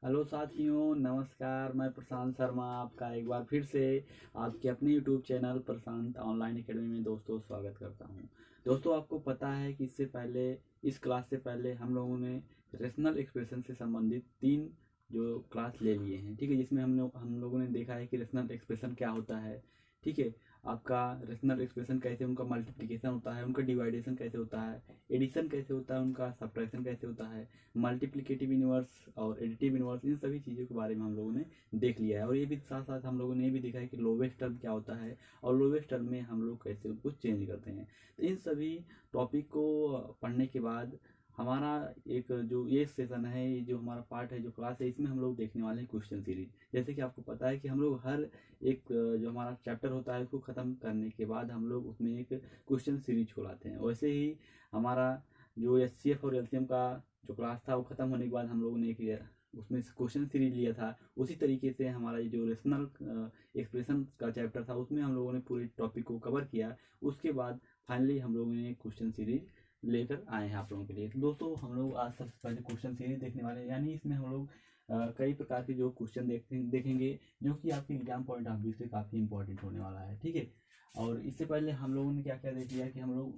Hello साथियों, नमस्कार। मैं प्रशांत शर्मा आपका एक बार फिर से आपके अपने यूट्यूब चैनल प्रशांत ऑनलाइन एकेडमी में दोस्तों स्वागत करता हूं। दोस्तों, आपको पता है कि इससे पहले इस क्लास से पहले हम लोगों ने रेशनल एक्सप्रेशन से संबंधित 3 जो क्लास ले लिए हैं, ठीक है। जिसमें हम लोगों ने देखा है कि रेशनल एक्सप्रेशन क्या होता है, ठीक है। आपका रेशनल एक्सप्रेशन कैसे उनका मल्टीप्लिकेशन होता है, उनका डिवाइडेशन कैसे होता है, एडिशन कैसे होता है, उनका सब्ट्रैक्शन कैसे होता है, मल्टीप्लिकेटिव इनवर्स और एडिटिव इनवर्स, इन सभी चीज़ों के बारे में हम लोगों ने देख लिया है। और ये भी साथ साथ हम लोगों ने ये भी देखा है कि लोवेस्ट टर्म क्या होता है और लोवेस्ट टर्म में हम लोग कैसे उनको चेंज करते हैं। तो इन सभी टॉपिक को पढ़ने के बाद हमारा एक जो ये सेशन है, ये जो हमारा पार्ट है, जो क्लास है, इसमें हम लोग देखने वाले हैं क्वेश्चन सीरीज। जैसे कि आपको पता है कि हम लोग हर एक जो हमारा चैप्टर होता है उसको ख़त्म करने के बाद हम लोग उसमें एक क्वेश्चन सीरीज खोलाते हैं। वैसे ही हमारा जो एचसीएफ और एलसीएम का जो क्लास था वो ख़त्म होने के बाद हम लोगों ने एक उसमें क्वेश्चन सीरीज लिया था। उसी तरीके से हमारा ये जो रेशनल एक्सप्रेशन का चैप्टर था उसमें हम लोगों ने पूरे टॉपिक को कवर किया। उसके बाद फाइनली हम लोगों ने क्वेश्चन सीरीज लेकर आए हैं आप लोगों के लिए। तो दोस्तों, हम लोग आज सबसे पहले क्वेश्चन सीरीज देखने वाले हैं, यानी इसमें हम लोग कई प्रकार के जो क्वेश्चन देखेंगे जो कि आपके एग्जाम पॉइंट ऑफ व्यू से काफ़ी इंपॉर्टेंट होने वाला है, ठीक है। और इससे पहले हम लोगों ने क्या क्या देख लिया कि हम लोग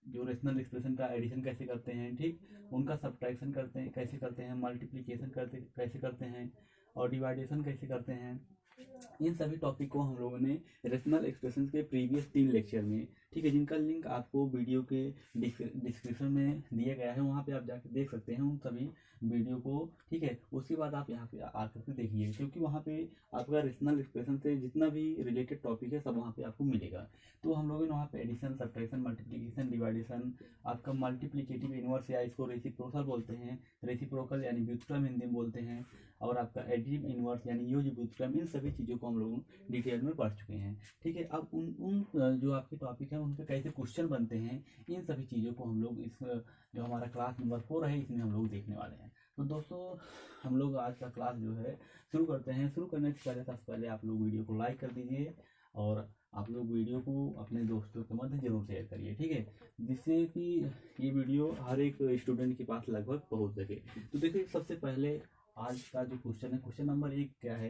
जो रेशनल एक्सप्रेशन का एडिशन कैसे करते हैं, ठीक, उनका सब्ट्रैक्शन करते हैं कैसे करते हैं, मल्टीप्लिकेशन करते कैसे करते हैं और डिवाइडेशन कैसे करते हैं। इन सभी टॉपिक को हम लोगों ने रेशनल एक्सप्रेशन के प्रीवियस 3 लेक्चर में, ठीक है, जिनका लिंक आपको वीडियो के डिस्क्रिप्शन में दिया गया है, वहाँ पे आप जाकर देख सकते हैं उन सभी वीडियो को, ठीक है। उसके बाद आप यहाँ पे आकर के देखिए, क्योंकि वहाँ पे आपका रेशनल एक्सप्रेशन से जितना भी रिलेटेड टॉपिक है सब वहाँ पे आपको मिलेगा। तो हम लोगों ने वहाँ पे एडिशन, सब्ट्रैक्शन, मल्टीप्लिकेशन, डिवाइडेशन, आपका मल्टीप्लिकेटिव इनवर्स या इसको रेसिप्रोकल बोलते हैं, रेसिप्रोकल यानी व्युत्क्रम हिंदी में बोलते हैं, और आपका एडिटिव इनवर्स यानी यूज व्युत्क्रम, इन सभी चीज़ों को हम लोग डिटेल में पढ़ चुके हैं, ठीक है। अब उन उन जो आपके टॉपिक है उन पर कैसे क्वेश्चन बनते हैं, इन सभी चीज़ों को हम लोग इस जो हमारा क्लास नंबर 4 है इसमें हम लोग देखने वाले हैं। तो दोस्तों, हम लोग आज का क्लास जो है शुरू करते हैं। शुरू करने से पहले सबसे पहले आप लोग वीडियो को लाइक कर दीजिए और आप लोग वीडियो को अपने दोस्तों के मध्य जरूर शेयर करिए, ठीक है, जिससे कि ये वीडियो हर एक स्टूडेंट के पास लगभग पहुंच सके। तो देखिए, सबसे पहले आज का जो क्वेश्चन है, क्वेश्चन नंबर 1 क्या है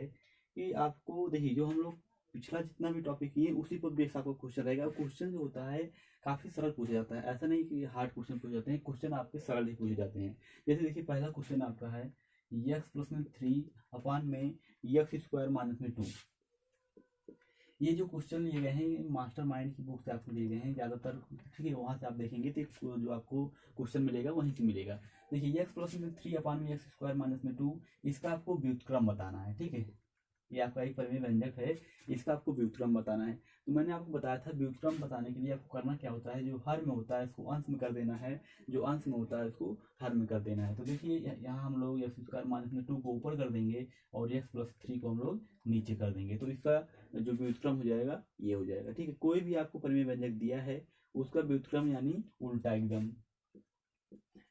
कि आपको देखिए, जो हम लोग पिछला जितना भी टॉपिक किए उसी पर बेस आपका क्वेश्चन रहेगा। क्वेश्चन जो होता है काफ़ी सरल पूछा जाता है, ऐसा नहीं कि हार्ड क्वेश्चन पूछे जाते हैं, क्वेश्चन आपके सरल ही पूछे जाते हैं। जैसे देखिए, पहला क्वेश्चन आपका है यक्स प्लस में 3 अपान में यक्स स्क्वायर माइनस में 2। ये जो क्वेश्चन लिए गए हैं मास्टर माइंड की बुक से आपको दिए गए हैं ज़्यादातर, ठीक है। वहाँ से आप देखेंगे तो जो आपको क्वेश्चन मिलेगा वहीं से मिलेगा। देखिए, एक्स प्लस में 3 अपान में एक्स स्क्वायर माइनस में 2, इसका आपको व्युत्क्रम बताना है, ठीक है। ये आपका एक परिमेय व्यंजक है, इसका आपको व्युत्क्रम बताना है। तो मैंने आपको बताया था व्युत्क्रम बताने के लिए आपको करना क्या होता है, जो हर में होता है इसको अंश में कर देना है, जो अंश में होता है उसको हर में कर देना है। तो देखिए, यहाँ हम लोग एक्स स्क्वायर माइनस में 2 को ऊपर कर देंगे और एक्स प्लस 3 को हम लोग नीचे कर देंगे। तो इसका जो व्युत्क्रम हो जाएगा ये हो जाएगा, ठीक है। कोई भी आपको परिमेय व्यंजक दिया है उसका व्युत्क्रम यानी उल्टा एकदम।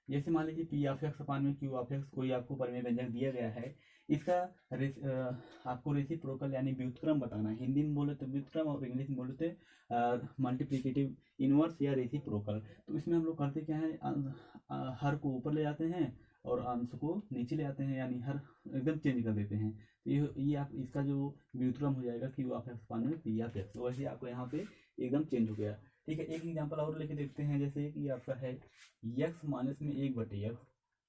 जैसे मान लीजिए पी ऑफ एक्स अपान में क्यू ऑफ एक्स, कोई आपको परिमेय व्यंजक दिया गया है, इसका आपको रेसिप्रोकल यानी व्युत्क्रम बताना है। हिंदी में बोले तो व्युत्क्रम और इंग्लिश में बोले तो मल्टीप्लिकेटिव इनवर्स या रेसिप्रोकल। तो इसमें हम लोग करते क्या है, हर को ऊपर ले जाते हैं और अंश को नीचे ले आते हैं, यानी हर एकदम चेंज कर देते हैं। तो ये आप इसका जो व्युत्क्रम हो जाएगा क्यू ऑफ एक्स अपान में पी ऑफ एक्स, तो वैसे आपको यहाँ पे एकदम चेंज हो गया, ठीक है। एक एग्जाम्पल और लेके देखते हैं, जैसे कि आपका है यक्स माइनस में 1/x,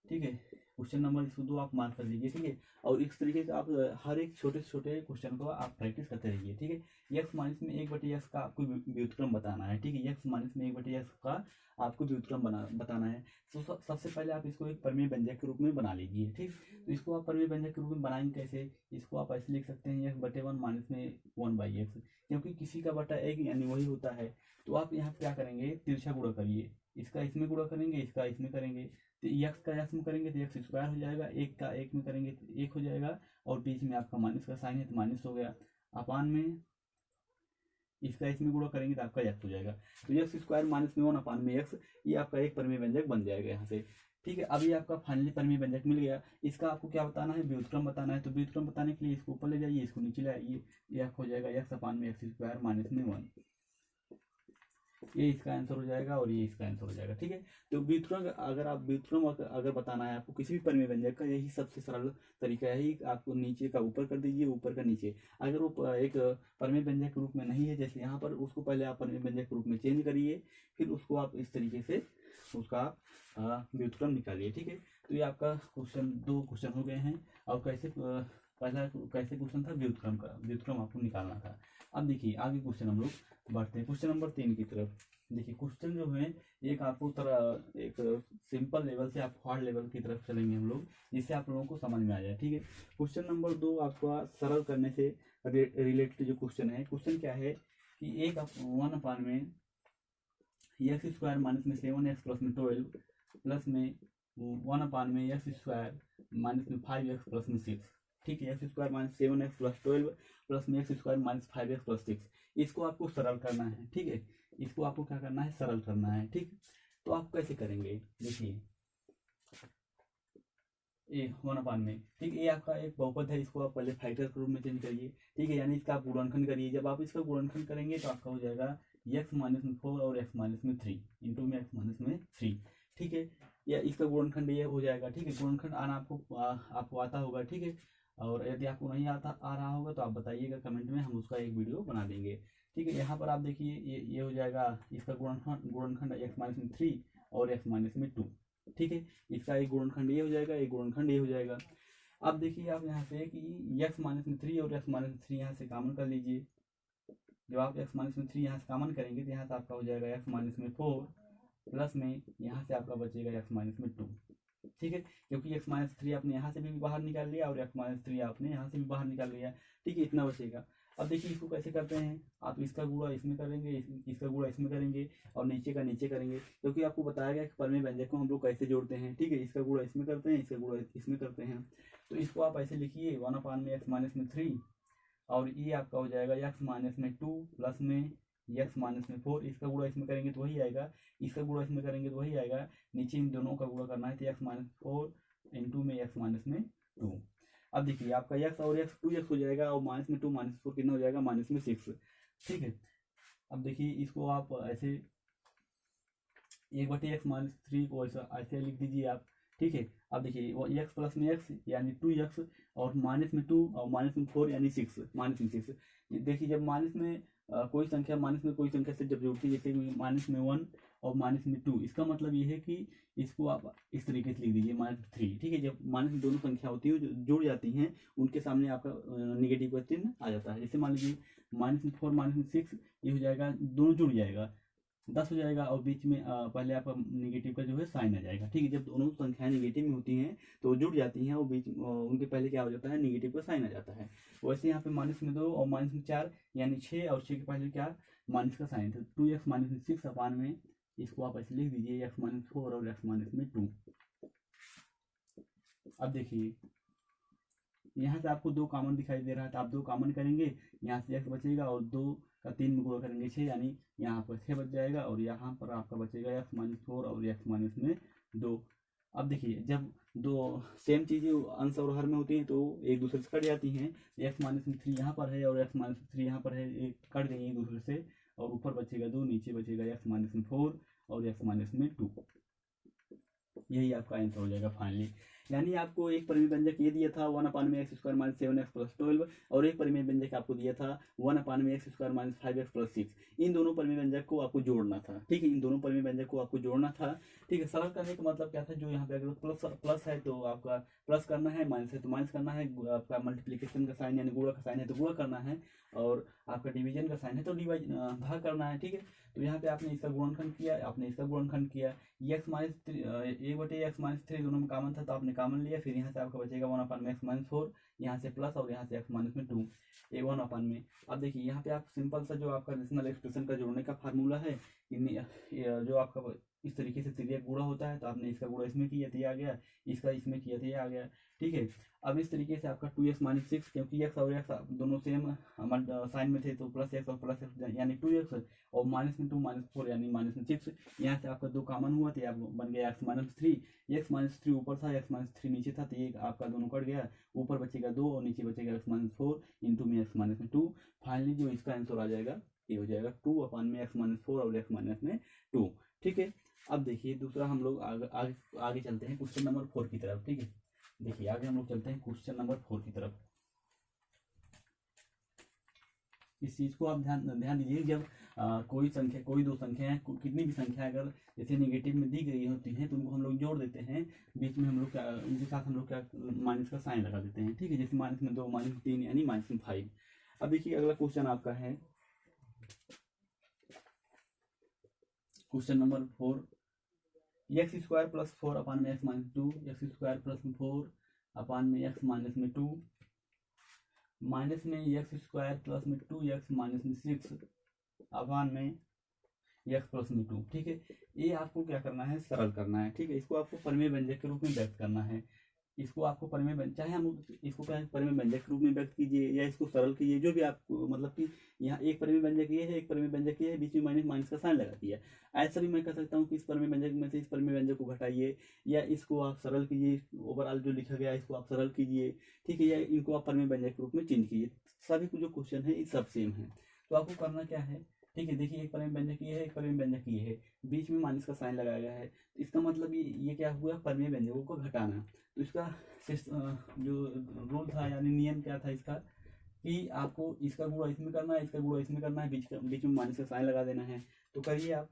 ठीक है। क्वेश्चन नंबर इसको 2 आप मार्क कर लीजिए, ठीक है। और इस तरीके से आप हर एक छोटे से छोटे क्वेश्चन को आप प्रैक्टिस करते रहिए, ठीक है। यक्स माइनस में 1/x का आपको व्युत्क्रम बताना है, ठीक है। यक्स माइनस में 1/x का आपको व्युत्क्रम बताना है। तो सबसे पहले आप इसको एक परिमेय व्यंजक के रूप में बना लीजिए, ठीक। तो इसको आप परिमेय व्यंजक के रूप में बनाएंगे कैसे, इसको आप ऐसे लिख सकते हैं x/1 माइनस में 1/x, क्योंकि किसी का बटा एक यानी वही होता है। तो आप यहाँ क्या करेंगे, तिरछा गुणा करिए, इसका इसमें गुणा करेंगे, इसका इसमें करेंगे, तो यक्स का यक्स में करेंगे तो एक्स स्क्वायर हो जाएगा, एक का एक में करेंगे तो एक हो जाएगा, और बीच में आपका माइनस का साइन है तो माइनस हो गया, अपान में इसका इसमें गुणा करेंगे तो आपका एक्स हो जाएगा। तो एक्स स्क्वायर माइनस में 1 अपान में एक्स, ये आपका एक परिमेय व्यंजक बन जाएगा यहाँ से, ठीक है। अभी आपका फाइनली परिमेय व्यंजक मिल गया। इसका आपको क्या बताना है, व्युत्क्रम बताना है। तो व्युत्क्रम बताने के लिए इसको ऊपर ले जाइए, इसको नीचे ले आइए, ये हो जाएगा एक्स अपान में एक्स स्क्वायर माइनस में 1। ये इसका आंसर हो जाएगा और ये इसका आंसर हो जाएगा। ठीक है, तो व्युत्क्रम अगर आप व्युत्क्रम अगर बताना है आपको किसी भी परिमेय व्यंजक का, यही सबसे सरल तरीका है ही, आपको नीचे का ऊपर कर दीजिए, ऊपर का नीचे। अगर वो एक परिमेय व्यंजक के रूप में नहीं है जैसे यहाँ पर, उसको पहले आप परिमेय व्यंजक के रूप में चेंज करिए, फिर उसको आप इस तरीके से उसका व्युत्क्रम निकालिए। ठीक है, तो ये आपका क्वेश्चन 2 क्वेश्चन हो गए हैं। और कैसे पहला कैसे क्वेश्चन था व्युत्क्रम का, व्युत्क्रम आपको निकालना था। अब देखिए आगे क्वेश्चन हम लोग बढ़ते हैं क्वेश्चन नंबर 3 की तरफ। देखिए क्वेश्चन जो है एक आपको तरह एक सिंपल लेवल से आप हार्ड लेवल की तरफ चलेंगे हम लोग, जिससे आप लोगों को समझ में आ जाए। ठीक है, क्वेश्चन नंबर 2 आपका सरल करने से रिलेटेड जो क्वेश्चन है, क्वेश्चन क्या है कि एक आप 1 में एक्स स्क्वायर माइनस में 7x प्लस में 12 प्लस में 1 में एक्स स्क्वायर माइनस में 5x प्लस में 6। ठीक है, X square minus 7x plus 12 plus में X square minus 5x plus 6, इसको आपको सरल करना है। ठीक है, इसको आपको क्या करना है, सरल करना है। ठीक, तो आप कैसे करेंगे, देखिए ए 1 में, ठीक है, ये आपका एक बहुपद है, इसको आप पहले फैक्टर के रूप में चेंज करिए। ठीक है, यानी इसका आप गुणनखंड करिए। जब आप इसका गुणनखंड करेंगे तो आपका हो जाएगा x माइनस में 4 और x माइनस में 3 इंटू में x माइनस में 3। ठीक है, या इसका गुणनखंड ये हो जाएगा। ठीक है, गुणनखंड आना आपको आता होगा। ठीक है, और यदि आपको नहीं आ रहा होगा तो आप बताइएगा कमेंट में, हम उसका एक वीडियो बना देंगे। ठीक है, यहाँ पर आप देखिए ये हो जाएगा इसका गुणनखंड x माइनस में 3 और x माइनस में 2। ठीक है, इसका एक गुणनखंड ये हो जाएगा, एक गुणनखंड ये हो जाएगा। अब देखिए आप यहाँ से कि x माइनस में 3 और x माइनस में 3 यहाँ से कॉमन कर लीजिए। जब आप x माइनस में 3 यहाँ से कॉमन करेंगे तो यहाँ से आपका हो जाएगा x माइनस में 4 प्लस में यहाँ से आपका बचेगा x माइनस में 2। ठीक है, क्योंकि x माइनस 3 आपने यहाँ से भी बाहर निकाल लिया और x माइनस 3 आपने यहाँ से भी बाहर निकाल लिया। ठीक है, इतना बचेगा। अब देखिए इसको कैसे करते हैं, आप इसका गुणा इसमें करेंगे, इसका गुणा इसमें करेंगे और नीचे का नीचे करेंगे, क्योंकि आपको बताया गया कि परिमेय व्यंजक को हम लोग कैसे जोड़ते हैं। ठीक है, इसका गुणा इसमें करते हैं, इसका गुणा इसमें करते हैं। तो इसको आप ऐसे लिखिए 1 में x माइनस में 3 और ये आपका हो जाएगा x माइनस में 2 प्लस में x माइनस में 4। इसका गुणा इसमें करेंगे तो वही आएगा, इसका गुणा इसमें करेंगे तो वही आएगा। नीचे इन दोनों का गुणा करना है तो x माइनस 4 इंटू में x माइनस में 2। अब देखिए आपका x और x 2x हो जाएगा और माइनस में 2 माइनस 4 कितना हो जाएगा, माइनस में 6। ठीक है, अब देखिए इसको आप ऐसे 1/x माइनस 3 को ऐसे लिख दीजिए आप। ठीक है, अब देखिए वो x प्लस में x यानी 2x और माइनस में 2 और माइनस में 4 यानी 6, माइनस में 6। देखिए जब माइनस में कोई संख्या माइनस में कोई संख्या से जब जुड़ती है, जैसे माइनस में 1 और माइनस में 2, इसका मतलब ये है कि इसको आप इस तरीके से लिख दीजिए -3। ठीक है, जब माइनस में दोनों संख्या होती है जो जुड़ जाती हैं उनके सामने आपका निगेटिव का चिन्ह आ जाता है। जैसे मान लीजिए -4 -6 ये हो जाएगा, दोनों जुड़ जाएगा 10 हो जाएगा और बीच में पहले आपका निगेटिव का जो है साइन आ जाएगा। ठीक है, जब दोनों संख्याएं निगेटिव में होती हैं तो जुड़ जाती हैं और बीच उनके पहले क्या हो जाता है, निगेटिव का साइन आ जाता है। वैसे यहाँ पे माइनस में 2 और माइनस में 4 यानी 6 और 6 के पहले क्या, माइनस का साइन। तो 2x माइनस में 6 अपान में इसको आप ऐसे लिख दीजिए x माइनस 4 और x माइनस में 2। अब देखिए यहाँ से आपको 2 कॉमन दिखाई दे रहा है तो आप 2 कॉमन करेंगे, यहाँ से x बचेगा और 2 का 3 में गुणा करेंगे 6, यानी यहाँ पर 6 बच जाएगा और यहाँ पर आपका बचेगा x माइनस 4 और x माइनस में 2। अब देखिए जब दो सेम चीज़ें अंश और हर में होती हैं तो एक दूसरे से कट जाती हैं। x माइनस में 3 यहाँ पर है और x माइनस 3 यहाँ पर है, एक कट गई एक दूसरे से और ऊपर बचेगा 2, नीचे बचेगा x माइनस में 4 और x माइनस में 2। यही आपका आंसर हो जाएगा फाइनली। यानी आपको एक परिमेय व्यंजक ये दिया था 1 में X square minus 7x plus 12 और एक परिमेय व्यंजक आपको दिया था 1 में X square minus 5x plus 6। इन दोनों परिमेय व्यंजक को आपको जोड़ना था। ठीक है, इन दोनों परिमेय व्यंजक को आपको जोड़ना था। ठीक है, सरल करने का मतलब क्या था, जो यहाँ पे अगर प्लस है तो आपका प्लस करना है, माइनस है तो माइनस करना है, आपका मल्टीप्लीकेशन का साइन यानी गुणा का साइन है तो गुणा करना है और आपका डिवीजन का साइन है तो भाग करना है। ठीक है, तो यहाँ पे आपने इसका गुणनखंड किया, आपने इसका गुणनखंड किया, x माइनस 1/x माइनस 3 दोनों में कॉमन था तो आपने कॉमन लिया। फिर यहाँ से आपका बचेगा 1 में x माइनस 4, यहाँ से प्लस और यहाँ से x माइनस में 2, ये 1 में। अब देखिए यहाँ पे आप सिंपल सा जो आपका रेशनल एक्सप्रेशन का जोड़ने का फार्मूला है, जो आपका इस तरीके से तिर्यक गुणा होता है तो आपने इसका गुणा इसमें किया तो ये आ गया, इसका इसमें किया तो ये आ गया। ठीक है, अब इस तरीके से आपका 2x माइनस 6, क्योंकि x और x दोनों सेम साइन में थे तो प्लस x और प्लस x यानी 2x और माइनस में 2 माइनस 4 यानी माइनस में 6। यहाँ से आपका 2 कॉमन हुआ तो आप बन गया x माइनस 3। x माइनस 3 ऊपर था, x माइनस 3 नीचे था तो ये आपका दोनों कट गया, ऊपर बचेगा 2 और नीचे बचेगा x माइनस 4 इंटू में x माइनस में 2। फाइनली जो इसका आंसर आ जाएगा ये हो जाएगा 2 अपान में x माइनस 4 और x माइनस में 2। ठीक है, अब देखिए दूसरा हम लोग आगे चलते हैं क्वेश्चन नंबर 4 की तरफ। ठीक है, देखिए आगे हम लोग चलते हैं क्वेश्चन नंबर 4 की तरफ। इस चीज़ को आप ध्यान दीजिए, जब कोई दो संख्या है, कितनी भी संख्या अगर जैसे नेगेटिव में दी गई होती हैं तो उनको हम लोग जोड़ देते हैं, बीच में हम लोग क्या उनके साथ हम लोग क्या माइनस का साइन लगा देते हैं। ठीक है, जैसे माइनस में 2 माइनस में 3 यानी माइनस में 5। अब देखिए अगला क्वेश्चन आपका है question number 4, x square plus 4 अपान में x minus 2, x square plus 4 अपान में एक्स माइनस में 2, माइनस में एक्स स्क्वायर प्लस में 2x माइनस में 6 अपान में एक्स प्लस में 2। ठीक है, ये आपको क्या करना है, सरल करना है। ठीक है, इसको आपको परिमेय व्यंजक के रूप में व्यक्त करना है। इसको आपको परिमेय व्यंजक, चाहे हम इसको क्या परिमेय व्यंजक के रूप में व्यक्त कीजिए या इसको सरल कीजिए, जो भी आपको मतलब कि यहाँ एक परिमेय व्यंजक ये है, एक परिमेय व्यंजक ये है, बीच में माइनस माइनस का साइन लगा दिया। ऐसा भी मैं कह सकता हूँ कि इस परिमेय व्यंजक में से इस परिमेय व्यंजक को घटाइए या इसको आप सरल कीजिए, ओवरऑल जो लिखा गया है इसको आप सरल कीजिए। ठीक है, या इनको आप परिमेय व्यंजक के रूप में चेंज कीजिए। सभी को जो क्वेश्चन है ये सब सेम है, तो आपको करना क्या है। ठीक है, देखिए एक परिमेय व्यंजक ये है, एक परिमेय व्यंजक ये है, बीच में माइनस का साइन लगाया गया है, इसका मतलब ये क्या हुआ, परिमेय व्यंजकों को घटाना। तो इसका जो रूल था यानी नियम क्या था इसका, कि आपको इसका गुणा इसमें करना है, इसका गुणा इसमें करना है, बीच में माइनस का साइन लगा देना है। तो करिए आप।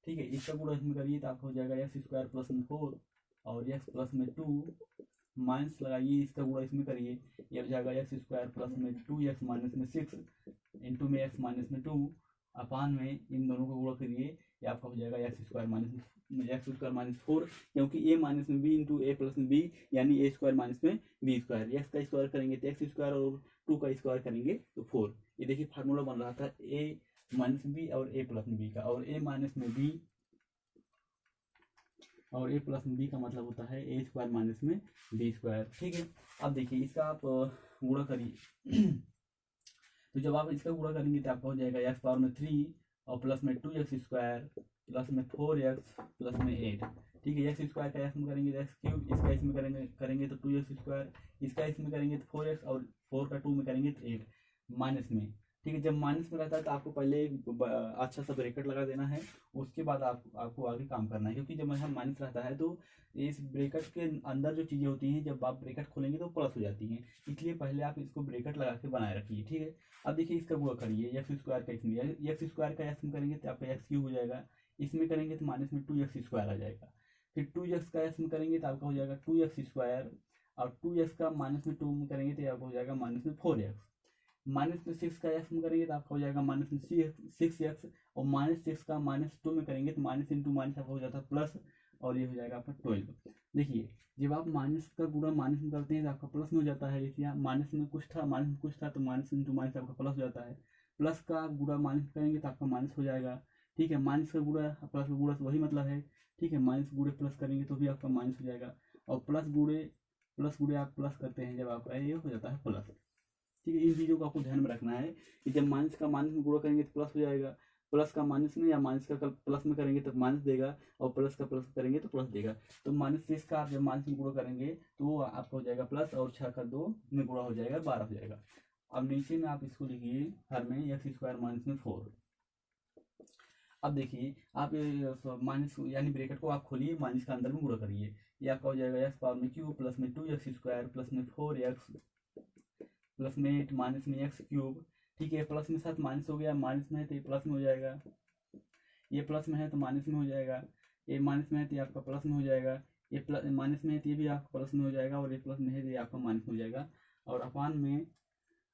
ठीक है, इसका गुणा इसमें करिए तो आपको हो जाएगा एक्स स्क्वायर प्लस में 4 और एक्स प्लस में 2, माइनस लगाइए, इसका गुणा इसमें करिए, ये हो जाएगा एक्स स्क्वायर प्लस में 2x माइनस में 6 इंटू में एक्स माइनस में 2 अपान में इन दोनों को गुणा करिए, ये आपका हो जाएगा एक्स स्क्वायर माइनस 4, क्योंकि a माइनस में बी इंटू ए प्लस में बी यानी ए स्क्वायर माइनस में बी स्क्वायर। एक्स का स्क्वायर करेंगे तो एक्स स्क्वायर और 2 का स्क्वायर करेंगे तो 4। ये देखिए फार्मूला बन रहा था a माइनस बी और a प्लस में बी का, और a माइनस में बी और a प्लस में बी का मतलब होता है ए स्क्वायर माइनस में बी स्क्वायर। ठीक है, अब देखिए इसका आप गुणा करिए तो जब आप इसका गुणा करेंगे तो आपका हो जाएगा एक्स पावर में 3 और प्लस में 2x स्क्वायर प्लस में 4x प्लस में 8। ठीक है, एक्स स्क्वायर का इसमें करेंगे तो एक्स क्यूब, इसका इसमें करेंगे तो 2x स्क्वायर, इसका इसमें करेंगे तो 4x और 4 का 2 में करेंगे तो 8 माइनस में। ठीक है, जब माइनस में रहता है तो आपको पहले अच्छा सा ब्रैकेट लगा देना है, उसके बाद आपको आगे काम करना है, क्योंकि जब यहाँ माइनस रहता है तो इस ब्रैकेट के अंदर जो चीज़ें होती हैं जब आप ब्रैकेट खोलेंगे तो प्लस हो जाती हैं, इसलिए पहले आप इसको ब्रैकेट लगा के बनाए रखिए। ठीक है, अब देखिए इसका गुणा करिए, एक्स स्क्वायर का इसमें, एक्स स्क्वायर का एक्स में करेंगे तो आपका एक्स क्यूब हो जाएगा, इसमें करेंगे तो माइनस में 2x स्क्वायर आ जाएगा, फिर 2x का एक्स में करेंगे तो आपका हो जाएगा 2x स्क्वायर, और 2x का माइनस में 2 में करेंगे तो आपका हो जाएगा माइनस में 4x, माइनस में 6 का एक्स में करेंगे तो आपका हो जाएगा माइनस में 6x, और माइनस 6 का माइनस 2 में करेंगे तो माइनस इंटू माइनस आपका हो जाता है प्लस, और ये हो जाएगा आपका 12। देखिए जब आप माइनस का गुणा माइनस में करते हैं तो आपका प्लस में हो जाता है, देखिए माइनस में कुछ था, माइनस में कुछ था, तो माइनस इंटू माइनस आपका प्लस हो जाता है, प्लस का आप गुणा माइनस करेंगे तो आपका माइनस हो जाएगा। ठीक है, माइनस का गुणा प्लस का गुणा वही मतलब है। ठीक है, माइनस गुणे प्लस करेंगे तो भी आपका माइनस हो जाएगा, और प्लस गुणे आप प्लस करते हैं जब आपका ये हो जाता है प्लस। ठीक है, इन चीज़ों को आपको ध्यान में रखना है कि जब माइनस का माइनस में गुणा करेंगे तो प्लस हो जाएगा, प्लस का माइनस में या माइनस का प्लस में करेंगे तो माइनस देगा, और प्लस का प्लस करेंगे तो प्लस देगा। तो माइनस 6 का आप जब माइनस में गुणा करेंगे तो वो आपका हो जाएगा प्लस, और 6 का 2 में गुणा हो जाएगा 12 हो जाएगा। अब नीचे में आप इसको लिखिए हर में एक्स स्क्वायर माइनस में 4। अब देखिए आप माइनस यानी ब्रैकेट को आप खोलिए, माइनस का अंदर में गुणा करिए, ये आपका हो जाएगा एक्स पावर में क्यूब प्लस में 2x स्क्वायर प्लस में 4x प्लस में 8 माइनस में एक्स क्यूब। ठीक है, प्लस में साथ माइनस हो गया, माइनस में है तो ये प्लस में हो जाएगा, ये प्लस में है तो माइनस में हो जाएगा, ये माइनस में है तो ये आपका प्लस में हो जाएगा, ये प्लस माइनस में है तो ये भी आपका प्लस में हो जाएगा, और ये प्लस में है तो ये आपका माइनस में हो जाएगा, और अपान में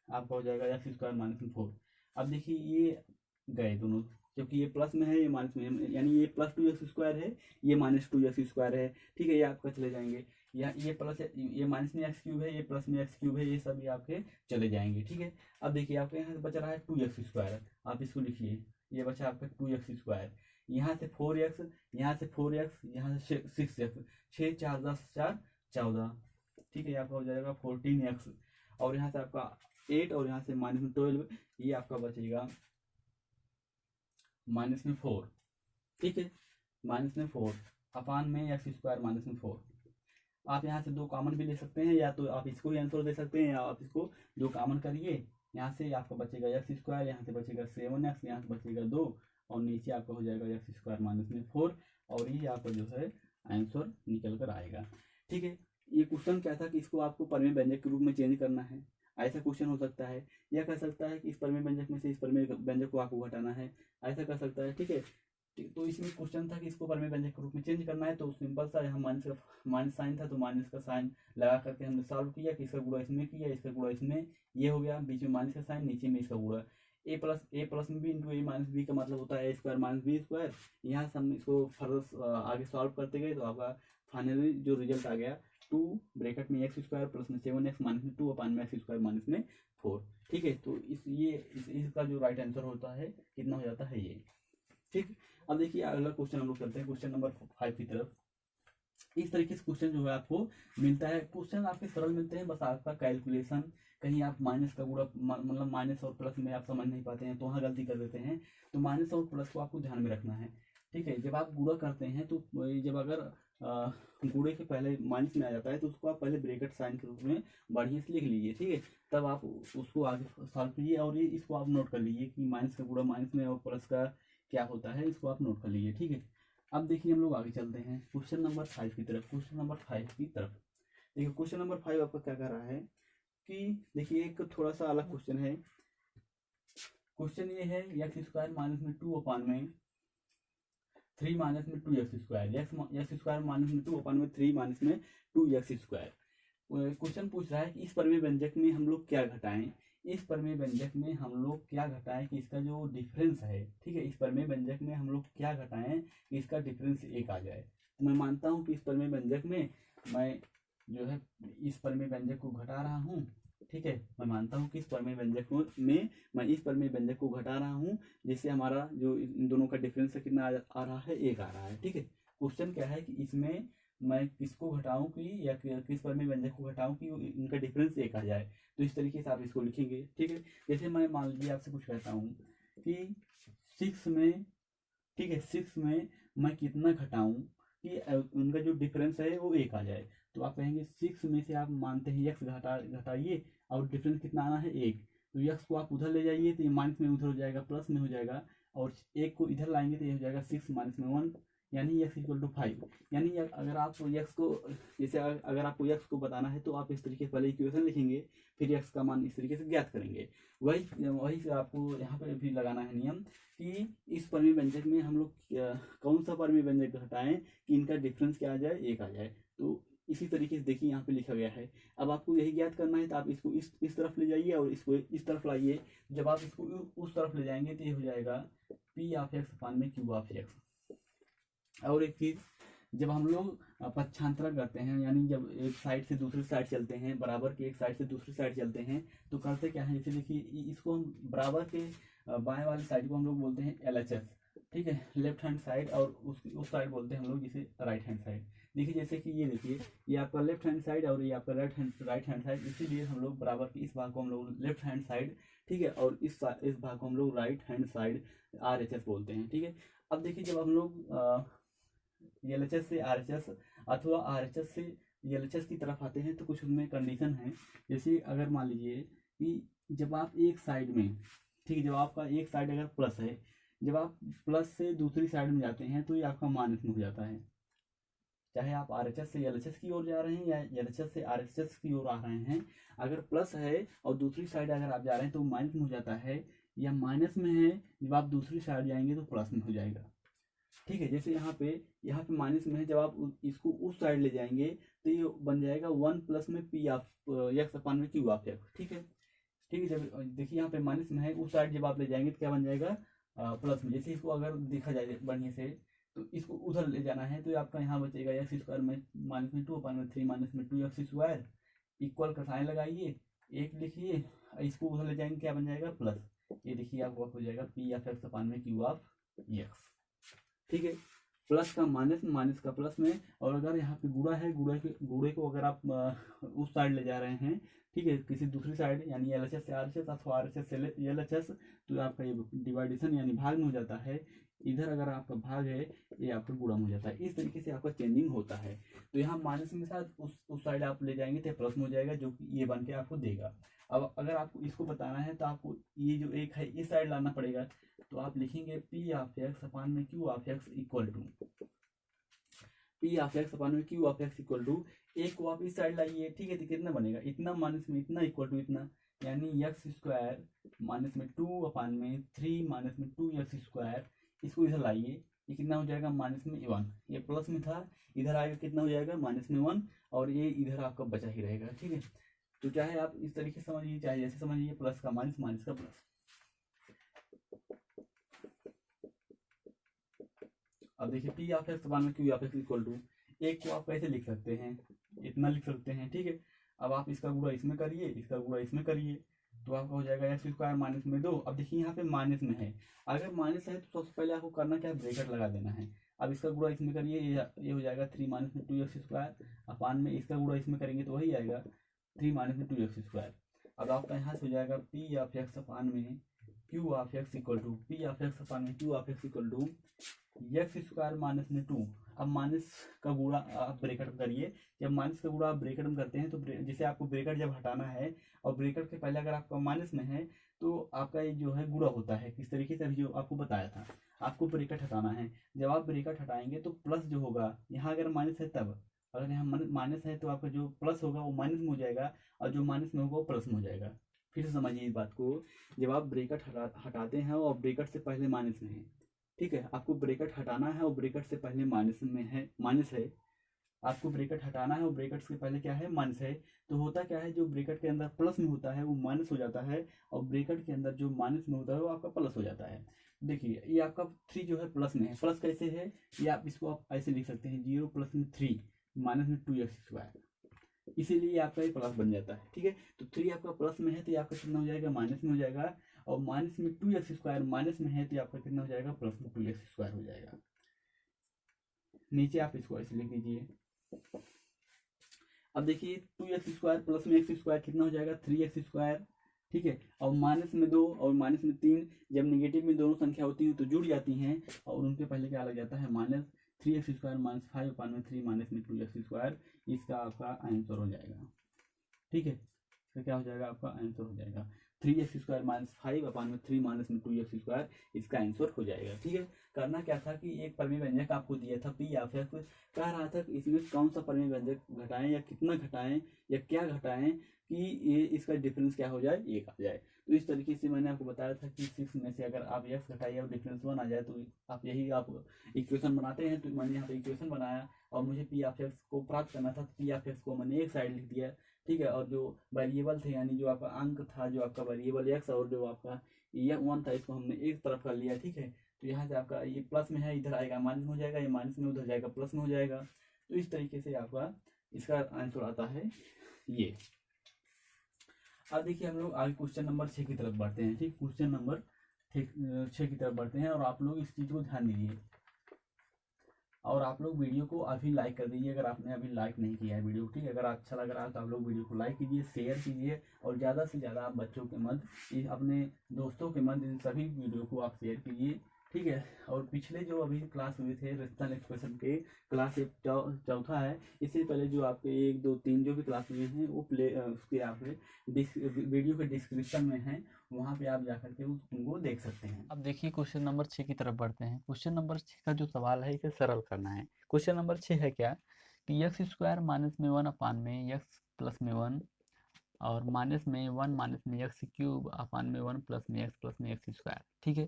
आपका हो जाएगा एक्स स्क्वायर माइनस में 4। अब देखिए ये गए दोनों, क्योंकि ये प्लस में है ये माइनस में है, यानी ये प्लस 2x स्क्वायर है, ये माइनस 2x स्क्वायर है। ठीक है, ये आपका चले जाएंगे, या ये प्लस ये माइनस में एक्स क्यूब है, ये प्लस में एक्स क्यूब है, ये सब आपके चले जाएंगे। ठीक है, अब देखिए आपके यहाँ से बच रहा है 2x स्क्वायर, आप इसको लिखिए, ये बचा आपका 2x स्क्वायर, यहाँ से 4x, यहाँ से 4x, यहाँ से 6x, 6 4 10 4 14। ठीक है, आपका हो जाएगा 14x, और यहाँ से आपका 8 और यहाँ से माइनस में 12, ये आपका बचेगा माइनस में 4। ठीक है, माइनस में 4 अपान में एक्स स्क्वायर माइनस में 4। आप यहाँ से 2 कॉमन भी ले सकते हैं, या तो आप इसको ही आंसर दे सकते हैं, या आप इसको 2 कॉमन करिए, यहाँ से आपका बचेगा एक्स स्क्वायर, यहाँ से बचेगा 7x, यहाँ से बचेगा 2 और नीचे आपका हो जाएगा एक्स स्क्वायर माइनस में 4 और ये आपका जो है आंसर निकल कर आएगा। ठीक है, ये क्वेश्चन क्या था कि इसको आपको परिमेय व्यंजक के रूप में चेंज करना है, ऐसा क्वेश्चन हो सकता है। या कह सकता है कि इस परिमेय व्यंजक में से इस परिमेय व्यंजक को आपको घटाना है, ऐसा कर सकता है। ठीक है, तो इसमें क्वेश्चन था कि इसको परिमेय व्यंजक के रूप में चेंज करना है, तो सिंपल सा यहाँ माइनस साइन था तो माइनस का साइन लगा करके हमने सॉल्व किया कि इसका गुणा इसमें किया, इसका गुणा इसमें, ये हो गया, बीच में माइनस का साइन, नीचे में इसका गुणा। ए प्लस में बी इंटू ए माइनस बी का मतलब होता है ए स्क्वायर माइनस बी स्क्वायर। यहाँ से हम इसको फर्दर आगे सॉल्व करते गए तो आपका फाइनली जो रिजल्ट आ गया 2 ब्रैकेट में एक्स स्क्वायर प्लस में 7x माइनस में 2 अपान में एक्स स्क्वायर माइनस में 4। ठीक है, तो इसका जो राइट आंसर होता है कितना हो जाता है ये। ठीक, अब देखिए अगला क्वेश्चन हम लोग करते हैं क्वेश्चन नंबर 5 की तरफ। इस तरीके से क्वेश्चन जो है आपको मिलता है, क्वेश्चन आपके सरल मिलते हैं, बस आपका कैलकुलेशन कहीं आप माइनस का गुणा मतलब माइनस और प्लस में आप समझ नहीं पाते हैं तो वहाँ गलती कर देते हैं, तो माइनस और प्लस को आपको ध्यान में रखना है। ठीक है, जब आप गुणा करते हैं तो जब अगर गुणे के पहले माइनस में आ जाता है तो उसको आप पहले ब्रैकेट साइन के रूप में बढ़िया से लिख लीजिए। ठीक है, तब आप उसको आगे सॉल्व कीजिए और ये इसको आप नोट कर लीजिए कि माइनस का गुणा माइनस में और प्लस का क्या होता है, इसको आप नोट कर लीजिए। ठीक है, अब देखिए हम लोग आगे चलते हैं क्वेश्चन नंबर 5 की तरफ। क्वेश्चन नंबर 5 की तरफ देखिए, क्वेश्चन नंबर 5 आपका क्या कर रहा है कि देखिए एक थोड़ा सा अलग क्वेश्चन है। क्वेश्चन ये है एक्स स्क्वायर माइनस में 2 अपान में 3 माइनस में 2x square, x square minus में 2 अपान में 3 माइनस में 2x स्क्वायर। क्वेश्चन पूछ रहा है कि इस परिमेय व्यंजक में हम लोग क्या घटाएं, इस परिमेय व्यंजक में हम लोग क्या घटाएं कि इसका जो डिफरेंस है। ठीक है, इस परिमेय व्यंजक में हम लोग क्या घटाएं कि इसका डिफरेंस 1 आ जाए। तो मैं मानता हूं कि इस परिमेय व्यंजक में मैं जो है इस परिमेय व्यंजक को घटा रहा हूँ। ठीक है, मैं मानता हूँ कि इस परिमेय व्यंजक में मैं इस परिमेय व्यंजक को घटा रहा हूँ, जिससे हमारा जो इन दोनों का डिफरेंस है कितना आ रहा है, 1 आ रहा है। ठीक है, क्वेश्चन क्या है कि इसमें मैं किसको घटाऊं कि या किस परिमेय व्यंजक को घटाऊं कि इनका डिफरेंस 1 आ जाए। तो इस तरीके से आप इसको लिखेंगे। ठीक है, जैसे मैं मान लीजिए आपसे कुछ कहता हूँ कि 6 में, ठीक है 6 में मैं कितना घटाऊं कि उनका जो डिफरेंस है वो 1 आ जाए। तो आप कहेंगे 6 में से आप मानते हैं x घटाइए और डिफरेंस कितना आना है 1, तो x को आप उधर ले जाइए तो ये माइनस में उधर हो जाएगा प्लस में हो जाएगा, और 1 को इधर लाएंगे तो ये हो जाएगा 6 माइनस में 1 यानी x इक्वल टू 5। यानी अगर आप x को जैसे अगर आपको x को बताना है तो आप इस तरीके से पहले इक्वेशन लिखेंगे, फिर x का मान इस तरीके से ज्ञात करेंगे। वही से आपको यहाँ पे भी लगाना है नियम कि इस परिमेय व्यंजक में हम लोग कौन सा परिमेय व्यंजक घटाएं कि इनका डिफरेंस क्या आ जाए, 1 आ जाए। तो इसी तरीके से देखिए यहाँ पे लिखा गया है। अब आपको यही ज्ञात करना है तो आप इसको इस तरफ ले जाइए और इसको इस तरफ लाइए। जब आप इसको उस तरफ ले जाएंगे तो ये हो जाएगा पी ऑफ एक्स अपान में क्यू ऑफ एक्स। और एक चीज, जब हम लोग पक्षांतरण करते हैं यानी जब एक साइड से दूसरी साइड चलते हैं, बराबर के एक साइड से दूसरी साइड चलते हैं, तो करते क्या है, जैसे देखिए इसको हम बराबर के बाएं वाली साइड को हम लोग बोलते हैं LHS। ठीक है, लेफ्ट हैंड साइड, और उस साइड बोलते हैं हम लोग जिसे राइट हैंड साइड। देखिए जैसे कि ये देखिए ये आपका लेफ्ट हैंड साइड और ये आपका राइट हैंड साइड, इसीलिए हम लोग बराबर के इस भाग को हम लोग लेफ्ट हैंड साइड, ठीक है, और इस भाग को हम लोग राइट हैंड साइड RHS बोलते हैं। ठीक है, अब देखिए जब हम लोग LHS से RHS अथवा RHS से LHS की तरफ आते हैं तो कुछ उनमें कंडीशन है। जैसे अगर मान लीजिए कि जब आप एक साइड में, ठीक है, जब आपका एक साइड अगर प्लस है, जब आप प्लस से दूसरी साइड में जाते हैं तो ये आपका माइनस में हो जाता है। चाहे आप RHS से LHS की ओर जा रहे हैं या LHS से RHS की ओर आ रहे हैं, अगर प्लस है और दूसरी साइड अगर आप जा रहे हैं तो माइनस में हो जाता है, या माइनस में है जब आप दूसरी साइड जाएंगे तो प्लस में हो जाएगा। ठीक है, जैसे यहाँ पे माइनस में है, जब आप इसको उस साइड ले जाएंगे तो ये बन जाएगा 1 प्लस में पी ऑफ एक्स अपान में क्यू ऑफ एक्स। ठीक है, जब देखिए यहाँ पे माइनस में है, उस साइड जब आप ले जाएंगे तो क्या बन जाएगा, प्लस में। जैसे इसको अगर देखा जाए बढ़िया से तो इसको उधर ले जाना है तो आपका यहाँ बचेगा एक्स स्क्वायर में माइनस में 2 अपान में 3 माइनस में 2x स्क्वायर, इक्वल का साइन लगाइए, 1 लिखिए, इसको उधर ले जाएंगे क्या बन जाएगा, प्लस। ये देखिए आपको हो जाएगा पी ऑफ एक्स अपान में क्यू ऑफ एक्स। ठीक है, प्लस का माइनस, माइनस का प्लस में, और अगर यहाँ पे गुणा है, गुणे को अगर आप उस साइड ले जा रहे हैं, ठीक है, किसी दूसरी साइड यानी LHS से RHS अथवा RHS से LHS, तो आपका ये डिवाइडेशन यानी भाग में हो जाता है। इधर अगर आपका भाग है ये आपका गुणा हो जाता है। इस तरीके से आपका चेंजिंग होता है। तो यहाँ माइनस के साथ उस साइड आप ले जाएंगे तो प्लस में हो जाएगा, जो कि ये बन के आपको देगा। अब अगर आपको इसको बताना है तो आपको ये जो एक है इस साइड लाना पड़ेगा। तो आप लिखेंगे पी ऑफ एक्स अपान में Q of x equal to P of x upon में Q of x equal to, एक को आप इस साइड लाइए, ठीक है, तो कितना बनेगा, इतना माइनस में इतना इक्वल टू इतना, यानी एक्स स्क्वायर माइनस में 2 अपान में 3 माइनस में 2 एक्स स्क्वायर। इसको इधर लाइए, ये कितना हो जाएगा माइनस में 1, ये प्लस में था, इधर आएगा कितना हो जाएगा माइनस में 1, और ये इधर आपका बचा ही रहेगा। ठीक है, तो चाहे आप इस तरीके से समझिए, चाहे जैसे समझिए, प्लस का माइनस, माइनस का प्लस। अब देखिए पी ऑफ एक्स अपान में Q of x equal to, एक को आप कैसे लिख सकते हैं, इतना लिख सकते हैं। ठीक है, अब आप इसका गुणा इसमें करिए, इसका गुणा इसमें करिए, तो आपका हो जाएगा एक्स स्क्वायर माइनस में 2। अब देखिए यहाँ पे माइनस में है, अगर माइनस है तो सबसे पहले आपको करना क्या है, ब्रैकेट लगा देना है। अब इसका गुणा इसमें करिए, ये हो जाएगा 3 माइनस में 2 एक्स स्क्वायर अपान में, इसका गुणा इसमें करेंगे तो वही आएगा 3 माइनस में 2 एक्स स्क्वायर। अब आपका यहाँ से हो जाएगा पी ऑफ एक्स अपान में Q of x equal to, P of x upon में Q of x equal to X square minus में 2। अब माइनस का गुणा आप ब्रैकेट में करिए, जब माइनस का गुणा आप ब्रैकेट में करते हैं तो जैसे आपको ब्रैकेट जब हटाना है और ब्रैकेट के पहले अगर आपका माइनस में है तो आपका ये जो है गुणा होता है किस तरीके से, अभी जो आपको बताया था, आपको ब्रैकेट हटाना है। जब आप ब्रैकेट हटाएंगे तो प्लस जो होगा, यहाँ अगर माइनस है तब, अगर यहाँ माइनस है तो आपका जो प्लस होगा वो माइनस में हो जाएगा, और जो माइनस में होगा वो प्लस में हो जाएगा। फिर से समझिए इस बात को, जब आप ब्रैकेट हटाते हैं और ब्रैकेट से पहले माइनस में है, ठीक है, आपको ब्रैकेट हटाना है और ब्रैकेट से पहले माइनस में है, माइनस है, आपको ब्रैकेट हटाना है और ब्रैकेट से पहले क्या है, माइनस है। तो होता क्या है, जो ब्रैकेट के अंदर प्लस में होता है वो माइनस हो जाता है, और ब्रैकेट के अंदर जो माइनस में होता है वो आपका प्लस हो जाता है। देखिए ये आपका 3 जो है प्लस में है, प्लस कैसे है, ये आप इसको आप ऐसे लिख सकते हैं 0 प्लस में 3 माइनस में 2 एक्स स्क्वायर, इसीलिए आपका ये प्लस बन जाता है। ठीक है, तो 3 आपका प्लस में है तो ये आपका कितना हो जाएगा, माइनस में हो जाएगा, और माइनस में 2 एक्स स्क्वायर माइनस में है तो आपका कितना हो जाएगा, प्लस में 2 एक्स स्क्वायर हो जाएगा। नीचे आप इसको ऐसे लिख दीजिए। अब देखिए 2 एक्स स्क्वायर प्लस में एक्स स्क्वायर कितना हो जाएगा, 3 एक्स स्क्वायर। ठीक है, और माइनस में 2 और माइनस में 3, जब निगेटिव में दोनों संख्या होती है तो जुड़ जाती हैं, और उनके पहले क्या लग जाता है, माइनस 3 एक्स स्क्वायर माइनस 5 अपान में 3 माइनस में 2 एक्स स्क्वायर, इसका आपका आंसर हो जाएगा। ठीक है, इसका क्या हो जाएगा, आपका आंसर हो जाएगा 3 एक्स स्क्वायर माइनस 5 अपान में 3 माइनस में 2 एक्स स्क्वायर, इसका आंसर हो जाएगा। ठीक है, करना क्या था कि एक परिमेय व्यंजक आपको दिया था पी ऑफ एक्स, कह रहा था कि इसमें कौन सा परिमेय व्यंजक घटाएं या कितना घटाएं या क्या घटाएं कि ये इसका डिफरेंस क्या हो जाए, एक आ जाए। तो इस तरीके से मैंने आपको बताया था कि 6 में से अगर आप एक्स घटाइए और डिफरेंस 1 आ जाए तो आप यही आप इक्वेशन बनाते हैं। तो मैंने यहाँ पे इक्वेशन बनाया और मुझे पी ऑफ एक्स को प्राप्त करना था, तो पी ऑफ एक्स को मैंने एक साइड लिख दिया। ठीक है, और जो वेरिएबल थे यानी जो आपका अंक था, जो आपका वेरिएबल एक्स और जो आपका ये 1 था, इसको हमने एक तरफ कर लिया। ठीक है, तो यहाँ से आपका ये प्लस में है, इधर आएगा माइनस में हो जाएगा, ये माइनस में उधर जाएगा प्लस में हो जाएगा। तो इस तरीके से आपका इसका आंसर आता है ये। अब देखिए हम लोग आगे क्वेश्चन नंबर 6 की तरफ बढ़ते हैं। ठीक, क्वेश्चन नंबर 6 की तरफ बढ़ते हैं, और आप लोग इस चीज़ को ध्यान दीजिए, और आप लोग वीडियो को अभी लाइक कर दीजिए अगर आपने अभी लाइक नहीं किया है वीडियो। ठीक है, अगर अच्छा लग रहा है तो आप लोग वीडियो को लाइक कीजिए, शेयर कीजिए, और ज़्यादा से ज़्यादा आप बच्चों के मध्य, अपने दोस्तों के मध्य इन सभी वीडियो को आप शेयर कीजिए। ठीक है, और पिछले जो अभी क्लास हुए थे रेशनल एक्सप्रेशन के, क्लास 1 चौथा है, इससे पहले जो आपके 1 2 3 जो भी क्लास हुए हैं वो उसके आप वीडियो के डिस्क्रिप्शन में है, वहाँ पे आप जाकर के उनको देख सकते हैं। अब देखिए क्वेश्चन नंबर 6 की तरफ बढ़ते हैं। क्वेश्चन नंबर 6 का जो सवाल है इसे सरल करना है। क्वेश्चन नंबर 6 है क्या कि एक्स स्क्वायर माइनस में 1 अपान में एक्स प्लस में 1, और माइनस में 1 माइनस में एक्स क्यूब अपान में 1 प्लस में एक्स स्क्वायर। ठीक है,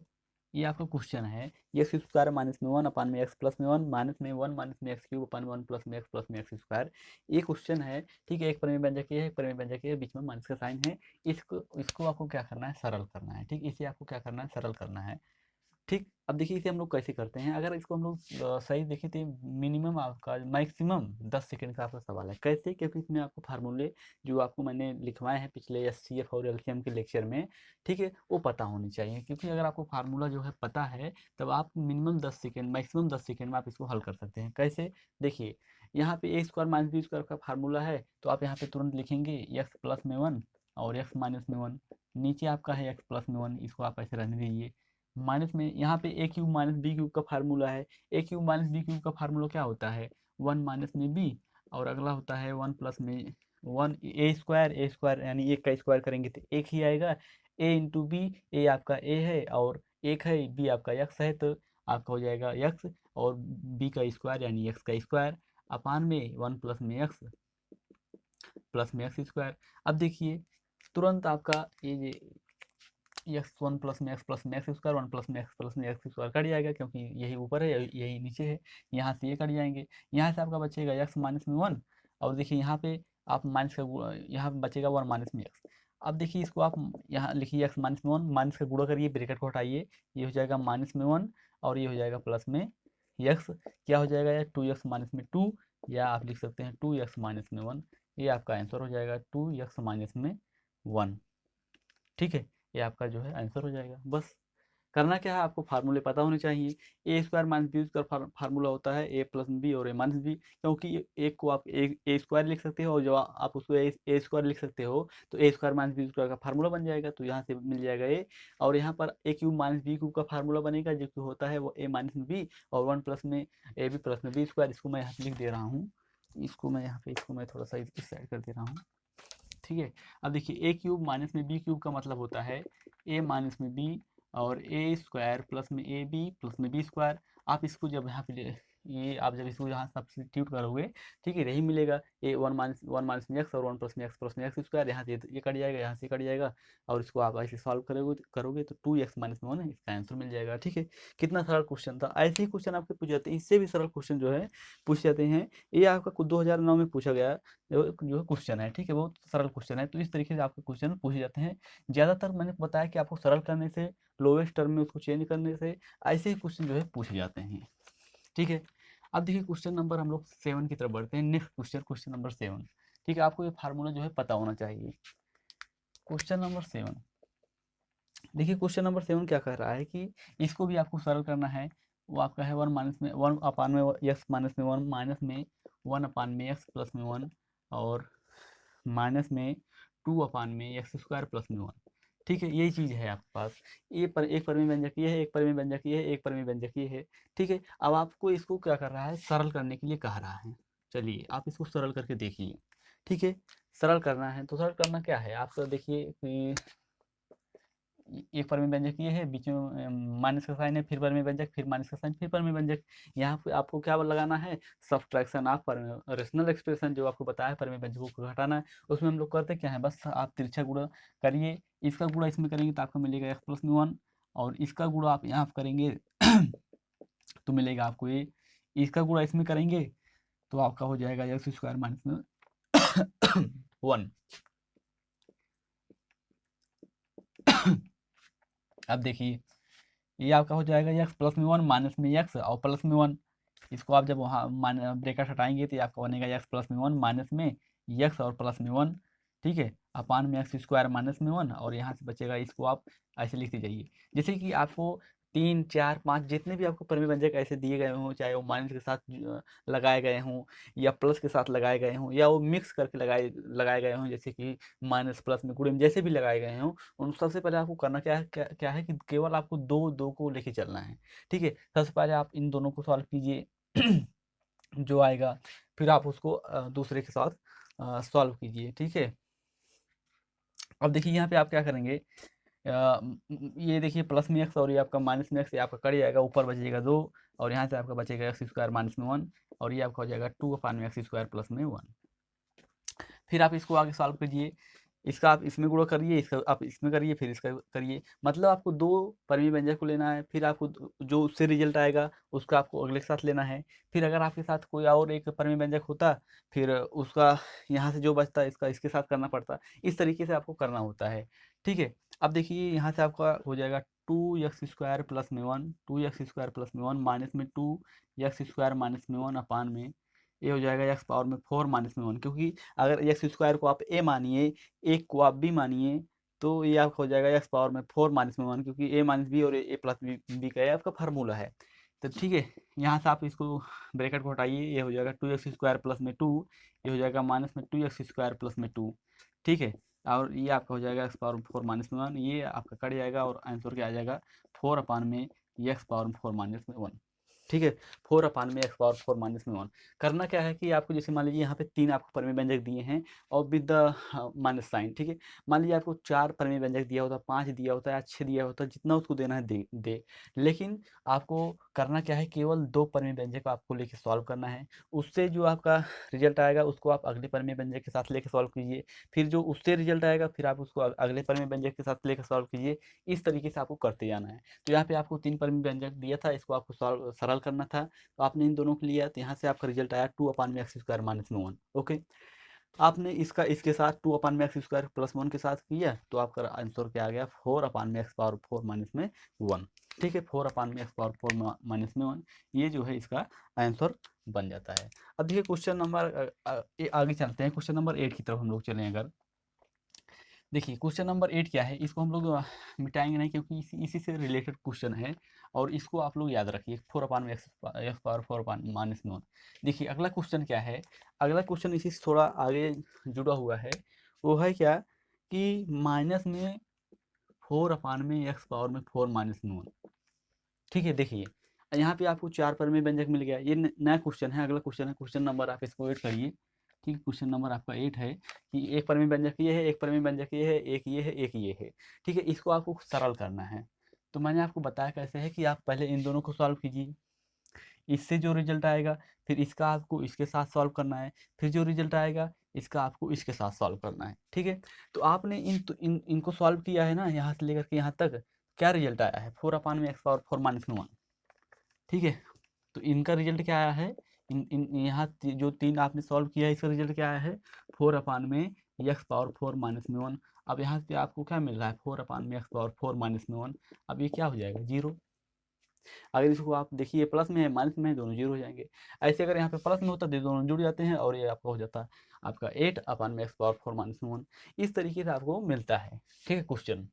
ये आपका क्वेश्चन है। एक्स स्क्वायर माइनस में 1 अपान में एक्स प्लस में 1 माइनस में 1 माइनस में एक्स क्यूब अपान 1 प्लस में एक्स स्क्वायर, ये क्वेश्चन है। ठीक है, एक परिमेय व्यंजक ये है, एक परिमेय व्यंजक ये, बीच में माइनस का साइन है। इसको आपको क्या करना है, सरल करना है। ठीक, इसे आपको क्या करना है, सरल करना है। ठीक, अब देखिए इसे हम लोग कैसे करते हैं। अगर इसको हम लोग सही देखें तो मिनिमम आपका मैक्सिमम 10 सेकंड का आपका सवाल है। कैसे, क्योंकि इसमें आपको फार्मूले जो आपको मैंने लिखवाए हैं पिछले एचसीएफ और एलसीएम के लेक्चर में, ठीक है, वो पता होनी चाहिए। क्योंकि अगर आपको फार्मूला जो है पता है तब आप मिनिमम 10 सेकेंड मैक्सिमम 10 सेकेंड में आप इसको हल कर सकते हैं। कैसे, देखिए यहाँ पे ए स्क्वायर माइनस बी स्क्वायर का फार्मूला है, तो आप यहाँ पे तुरंत लिखेंगे एक्स प्लस में 1 और एक्स माइनस में 1, नीचे आपका है एक्स प्लस में 1, इसको आप ऐसे रहने दीजिए, माइनस में यहाँ पे ए क्यूब माइनस बी क्यूब का फार्मूला है। ए क्यूब माइनस बी क्यूब का फार्मूला क्या होता है, 1 माइनस में बी, और अगला होता है 1 प्लस में 1 ए स्क्वायर यानी एक का स्क्वायर करेंगे तो एक ही आएगा। ए इंटू बी, ए आपका ए है और एक है, बी आपका यक्स है, तो आपका हो जाएगा यक्स और बी का स्क्वायर यानी एक्स का स्क्वायर अपान में 1 प्लस में एक्स स्क्वायर। अब देखिए तुरंत आपका ये एक्स 1 प्लस में एक्स स्क्वायर 1 प्लस में एक्स स्क्वायर कट जाएगा, क्योंकि यही ऊपर है यही नीचे है, यहाँ से ये कट जाएंगे। यहाँ से आपका बचेगा एक्स माइनस में 1, और देखिए यहाँ पे आप माइनस का यहाँ पे बचेगा 1 माइनस में एक्स। अब देखिए इसको आप यहाँ लिखिए एक्स माइनस में 1, माइनस का गुणा करिए, ब्रैकेट को हटाइए, ये हो जाएगा माइनस में 1 और ये हो जाएगा प्लस में एक्स। क्या हो जाएगा यार, 2x माइनस में 2, या आप लिख सकते हैं 2x माइनस में 1। ये आपका आंसर हो जाएगा 2x माइनस में 1। ठीक है, ये आपका जो है आंसर हो जाएगा। बस करना क्या है, आपको फार्मूले पता होने चाहिए। A square minus B square formula होता है ए प्लस बी और ए माइनस बी, क्योंकि एक को आप ए स्क्वायर लिख सकते हो और जब आप उसको ए स्क्वायर लिख सकते हो तो ए स्क्वायर माइनस बी स्क्वायर का फार्मूला बन जाएगा, तो यहाँ से मिल जाएगा ए। और यहाँ पर ए क्यूब माइनस बी क्यूब का फार्मूला बनेगा, जो कि होता है वो ए माइनस बी और 1 प्लस में ए बी प्लस में बी स्क्वायर। इसको मैं यहाँ पे लिख दे रहा हूँ, इसको मैं थोड़ा सा इस साइड कर दे रहा हूँ। ठीक है, अब देखिए ए क्यूब माइनस में बी क्यूब का मतलब होता है ए माइनस में बी और ए स्क्वायर प्लस में ए बी प्लस में बी स्क्वायर। आप इसको जब यहाँ पे ये आप जब इसको यहाँ सब्स्टिट्यूट करोगे, ठीक है, यही मिलेगा ए वन माइनस में एक्स और 1 प्लस में एक्स स्क्वायर, यहाँ से ये कट जाएगा, यहाँ से कट जाएगा, और इसको आप ऐसे सॉल्व करोगे तो 2x माइनस में 1 इसका आंसर मिल जाएगा। ठीक है, कितना सरल क्वेश्चन था। ऐसे ही क्वेश्चन आपके पूछ जाते हैं, इससे भी सरल क्वेश्चन जो है पूछ जाते हैं। ये आपका 2009 में पूछा गया जो क्वेश्चन है, ठीक है, बहुत सरल क्वेश्चन है। तो इस तरीके से आपके क्वेश्चन पूछे जाते हैं। ज़्यादातर मैंने बताया कि आपको सरल करने से, लोवेस्ट टर्म में उसको चेंज करने से, ऐसे ही क्वेश्चन जो है पूछे जाते हैं। ठीक है, अब देखिए क्वेश्चन नंबर हम लोग 7 की तरफ बढ़ते हैं। Next question number 7। ठीक है, आपको ये फार्मूला जो है पता होना चाहिए। क्वेश्चन नंबर 7, देखिए क्वेश्चन नंबर 7 क्या कह रहा है कि इसको भी आपको सरल करना है। वो आपका है 1 अपान में एक्स माइनस में 1 माइनस में 1 अपान में एक्स प्लस में 1 और माइनस में 2 अपान में एक्स स्क्वायर प्लस में 1। ठीक है, यही चीज़ है आपके पास। एक परिमेय व्यंजक ये है, एक परिमेय व्यंजक ये है, एक परिमेय व्यंजक ये है। ठीक है, अब आपको इसको क्या कर रहा है, सरल करने के लिए कह रहा है। चलिए आप इसको सरल करके देखिए। ठीक है, सरल करना है तो सरल करना क्या है, आप देखिए कि एक परिमेय व्यंजक ये है, बीच में माइनस का साइन है, फिर परिमेय व्यंजक, फिर माइनस का साइन, फिर परिमेय व्यंजक। यहाँ पे आपको क्या लगाना है, सब्ट्रैक्शन ऑफ रेशनल एक्सप्रेशन, जो आपको बताया परिमेय व्यंजकों को घटाना है। उसमें हम लोग करते क्या है, बस आप तिरछा गुणा करिए, इसका गुणा इसमें करेंगे तो आपको मिलेगा एक्स प्लस में 1, और इसका गुणा आप यहाँ करेंगे तो मिलेगा आपको ये, इसका गुणा इसमें करेंगे तो आपका हो जाएगा एक्स स्क्वायर माइनस में 1। अब देखिए ये आपका हो जाएगा एक्स प्लस में 1 माइनस में एक्स और प्लस में 1। इसको आप जब वहाँ ब्रैकेट हटाएंगे तो ये आपका बनेगा एक्स प्लस में 1 माइनस में एक्स और प्लस में 1। ठीक है, अपान में एक्स स्क्वायर माइनस में 1, और यहाँ से बचेगा, इसको आप ऐसे लिखते जाइए। जैसे कि आपको 3, 4, 5 जितने भी आपको परिमेय व्यंजक ऐसे दिए गए हों, चाहे वो माइनस के साथ लगाए गए हों या प्लस के साथ लगाए गए हों या वो मिक्स करके लगाए गए हों, जैसे कि माइनस प्लस में गुणे में जैसे भी लगाए गए हों, उन सबसे पहले आपको करना क्या है कि केवल आपको दो को लेके चलना है। ठीक है, सबसे पहले आप इन दोनों को सॉल्व कीजिए जो आएगा, फिर आप उसको दूसरे के साथ सॉल्व कीजिए। ठीक है, अब देखिए यहाँ पे आप क्या करेंगे, ये देखिए प्लस में एक्स और ये आपका माइनस में एक्स, ये आपका कट जाएगा, ऊपर बचेगा 2 और यहाँ से आपका बचेगा एक्स स्क्वायर माइनस में 1, और ये आपका हो जाएगा 2 अपान में एक्स स्क्वायर प्लस में 1। फिर आप इसको आगे सॉल्व कीजिए, इसका आप इसमें गुणा करिए, इसका आप इसमें करिए, फिर इसका करिए। मतलब आपको 2 परिमेय व्यंजक को लेना है, फिर आपको जो उससे रिजल्ट आएगा उसका आपको अगले के साथ लेना है। फिर अगर आपके साथ कोई और एक परिमेय व्यंजक होता, फिर उसका यहाँ से जो बचता है इसका इसके साथ करना पड़ता। इस तरीके से आपको करना होता है। ठीक है, अब देखिए यहाँ से आपका हो जाएगा 2x स्क्वायर प्लस में 1, 2x स्क्वायर प्लस में 1 माइनस में 2x स्क्वायर माइनस में 1 अपान में ये हो जाएगा एक्स पावर में 4 माइनस में 1। क्योंकि अगर एक्स स्क्वायर को आप ए मानिए, एक को आप बी मानिए, तो ये आपका हो जाएगा एक्स पावर में 4 माइनस में 1, क्योंकि ए माइनस बी और ए प्लस बी का आपका फार्मूला है। तो ठीक है, यहाँ से आप इसको ब्रैकेट को हटाइए, ये हो जाएगा 2x स्क्वायर प्लस में 2, ये हो जाएगा माइनस में 2x स्क्वायर प्लस में 2। ठीक है, और ये आपका हो जाएगा एक्स पावर 4 माइनस में 1, ये आपका कट जाएगा और आंसर क्या आ जाएगा 4 अपान में एक्स पावर 4 माइनस में 1। ठीक है, 4 अपान में एक्स पावर 4 माइनस में 1। करना क्या है कि आपको जैसे मान लीजिए यहाँ पे 3 आपको परिमेय व्यंजक दिए हैं और विद द माइनस साइन। ठीक है, मान लीजिए आपको 4 परिमेय व्यंजक दिया होता, 5 दिया होता या 6 दिया होता, जितना उसको देना है दे। लेकिन आपको करना क्या है, केवल 2 परिमेय व्यंजक आपको लेके सॉल्व करना है। उससे जो आपका रिजल्ट आएगा उसको आप अगले परिमेय व्यंजक के साथ लेके सॉल्व कीजिए। फिर जो उससे रिजल्ट आएगा फिर आप उसको अगले परिमेय व्यंजक के साथ लेकर सॉल्व कीजिए। इस तरीके से आपको करते जाना है। तो यहाँ पे आपको 3 परिमेय व्यंजक दिया था, इसको आपको सरल करना था, तो आपने इन दोनों को लिया, तो यहाँ से आपका रिजल्ट आया 2 अपान में एक्स स्क्वायर माइनस में 1। ओके, आपने इसका इसके साथ 2 अपान में एक्स स्क्वायर प्लस 1 के साथ किया, तो आपका आंसर क्या आ गया, 4 अपान में एक्स पावर 4 माइनस में 1। ठीक है, 4 अपान में एक्स पावर 4 माइनस में 1, ये जो है इसका आंसर बन जाता है। अब देखिए क्वेश्चन नंबर आगे चलते हैं, क्वेश्चन नंबर 8 की तरफ हम लोग चलें। अगर देखिए क्वेश्चन नंबर 8 क्या है, इसको हम लोग मिटाएंगे नहीं क्योंकि इसी से रिलेटेड क्वेश्चन है, और इसको आप लोग याद रखिए, 4 अपान में एक्स पावर 4 अपान माइनस में 1। देखिए अगला क्वेश्चन क्या है, अगला क्वेश्चन इसी से थोड़ा आगे जुड़ा हुआ है। वो है क्या कि माइनस में 4 अपान में एक्स पावर में 4 माइनस में 1। ठीक है, देखिए यहाँ पे आपको 4 परिमेय व्यंजक मिल गया, ये नया क्वेश्चन है। अगला क्वेश्चन है क्वेश्चन नंबर, आप इसको 8 करिए। ठीक है, क्वेश्चन नंबर आपका 8 है कि एक परिमेय व्यंजक ये है, एक परिमेय व्यंजक ये है, एक ये है, एक ये है। ठीक है, इसको आपको सरल करना है। तो मैंने आपको बताया कैसे है कि आप पहले इन दोनों को सॉल्व कीजिए, इससे जो रिजल्ट आएगा फिर इसका आपको इसके साथ सॉल्व करना है, फिर जो रिजल्ट आएगा इसका आपको इसके साथ सॉल्व करना है। ठीक है, तो आपने इनको सॉल्व किया है ना, यहाँ से लेकर के यहाँ तक, क्या रिजल्ट आया है, 4 अपान में एक्स पावर 4 माइनस में 1। ठीक है, तो इनका रिजल्ट क्या आया है, इन इन यहाँ जो 3 आपने सॉल्व किया है इसका रिजल्ट क्या आया है, 4 अपान में एक्स पावर 4 माइनस में 1। अब यहाँ पे आपको क्या मिल रहा है, 4 अपान में एक्स पावर 4 माइनस में 1। अब ये क्या हो जाएगा, 0। अगर इसको आप देखिए प्लस में है माइनस में है, दोनों 0 हो जाएंगे। ऐसे अगर यहाँ पे प्लस में होता तो दोनों जुड़ जाते हैं और ये आपका हो जाता है आपका 8 अपान में एक्स पावर 4 माइनस में 1। इस तरीके से आपको मिलता है। ठीक है, क्वेश्चन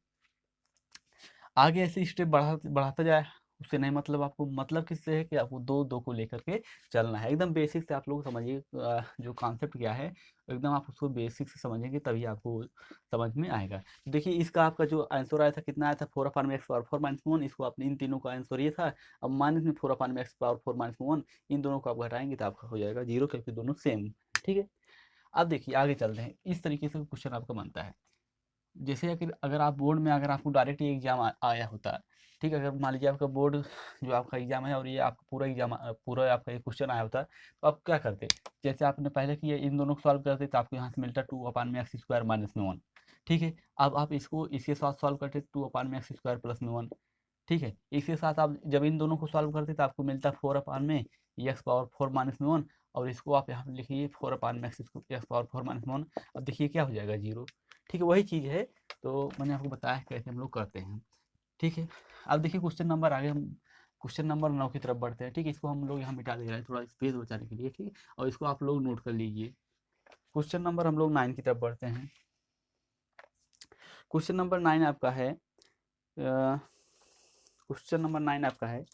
आगे ऐसे स्टेप बढ़ाता जाए, उससे नहीं मतलब, आपको मतलब किससे है कि आपको दो दो को लेकर के चलना है। एकदम बेसिक से आप लोग समझिए, जो कॉन्सेप्ट क्या है एकदम आप उसको बेसिक से समझेंगे तभी आपको समझ में आएगा। देखिए इसका आपका जो आंसर आया था कितना आया था, 4 अपान में एक्स पावर 4 माइनस में 1। इसको आपने इन तीनों का आंसर ये था। अब माइनस में 4 अपान में एक्स पावर 4 माइनस में 1, इन दोनों को आप घटाएंगे तो आपका हो जाएगा 0, क्योंकि दोनों सेम। ठीक है, अब देखिए आगे चलते हैं, इस तरीके से क्वेश्चन आपका बनता है। जैसे कि अगर आप बोर्ड में अगर आपको डायरेक्ट ये एग्जाम आया होता है, ठीक है, अगर मान लीजिए आपका बोर्ड जो आपका एग्जाम है और ये आपका पूरा एग्जाम पूरा आपका ये क्वेश्चन आया होता है, तो आप क्या करते, जैसे आपने पहले किया इन दोनों को सॉल्व करते तो आपको यहाँ से मिलता 2 अपान में एक्स स्क्वायर माइनस में 1। ठीक है, अब आप इसको इसके साथ सॉल्व करते 2 अपान में एक्स स्क्वायर प्लस में 1। ठीक है, इसके साथ आप जब इन दोनों को सॉल्व करते तो आपको मिलता 4 अपान में एक्स पावर 4 माइनस में 1, और इसको आप यहाँ पे लिखिए 4 अपान में एक्स पावर 4 माइनस में 1। अब देखिए क्या हो जाएगा, 0। ठीक है, वही चीज़ है, तो मैंने आपको बताया कैसे हम लोग करते हैं। ठीक है, अब देखिए क्वेश्चन नंबर आगे हम क्वेश्चन नंबर 9 की तरफ बढ़ते हैं। ठीक है, इसको हम लोग यहाँ मिटा दे रहे हैं थोड़ा स्पेस बचाने के लिए। ठीक है, और इसको आप लोग नोट कर लीजिए। क्वेश्चन नंबर हम लोग 9 की तरफ बढ़ते हैं। क्वेश्चन नंबर 9 आपका है, क्वेश्चन नंबर 9 आपका है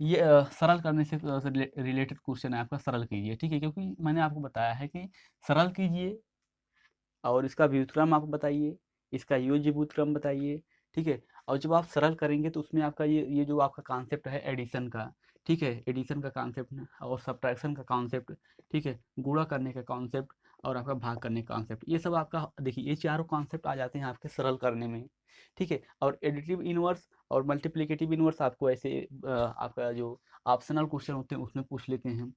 ये सरल करने से रिलेटेड क्वेश्चन है आपका, सरल कीजिए। ठीक है, क्योंकि मैंने आपको बताया है कि सरल कीजिए और इसका व्युत्क्रम आप बताइए, इसका योज्य व्युत्क्रम बताइए। ठीक है, और जब आप सरल करेंगे तो उसमें आपका ये जो आपका कॉन्सेप्ट है एडिशन का, ठीक है, एडिशन का कॉन्सेप्ट और सब्ट्रैक्शन का कॉन्सेप्ट, ठीक है, गुणा करने का कॉन्सेप्ट और आपका भाग करने का कॉन्सेप्ट, ये सब आपका देखिए ये चारों कॉन्सेप्ट आ जाते हैं आपके सरल करने में। ठीक है, और एडिटिव इनवर्स और मल्टीप्लिकेटिव इनवर्स आपको ऐसे आपका जो ऑप्शनल क्वेश्चन होते हैं उसमें पूछ लेते हैं।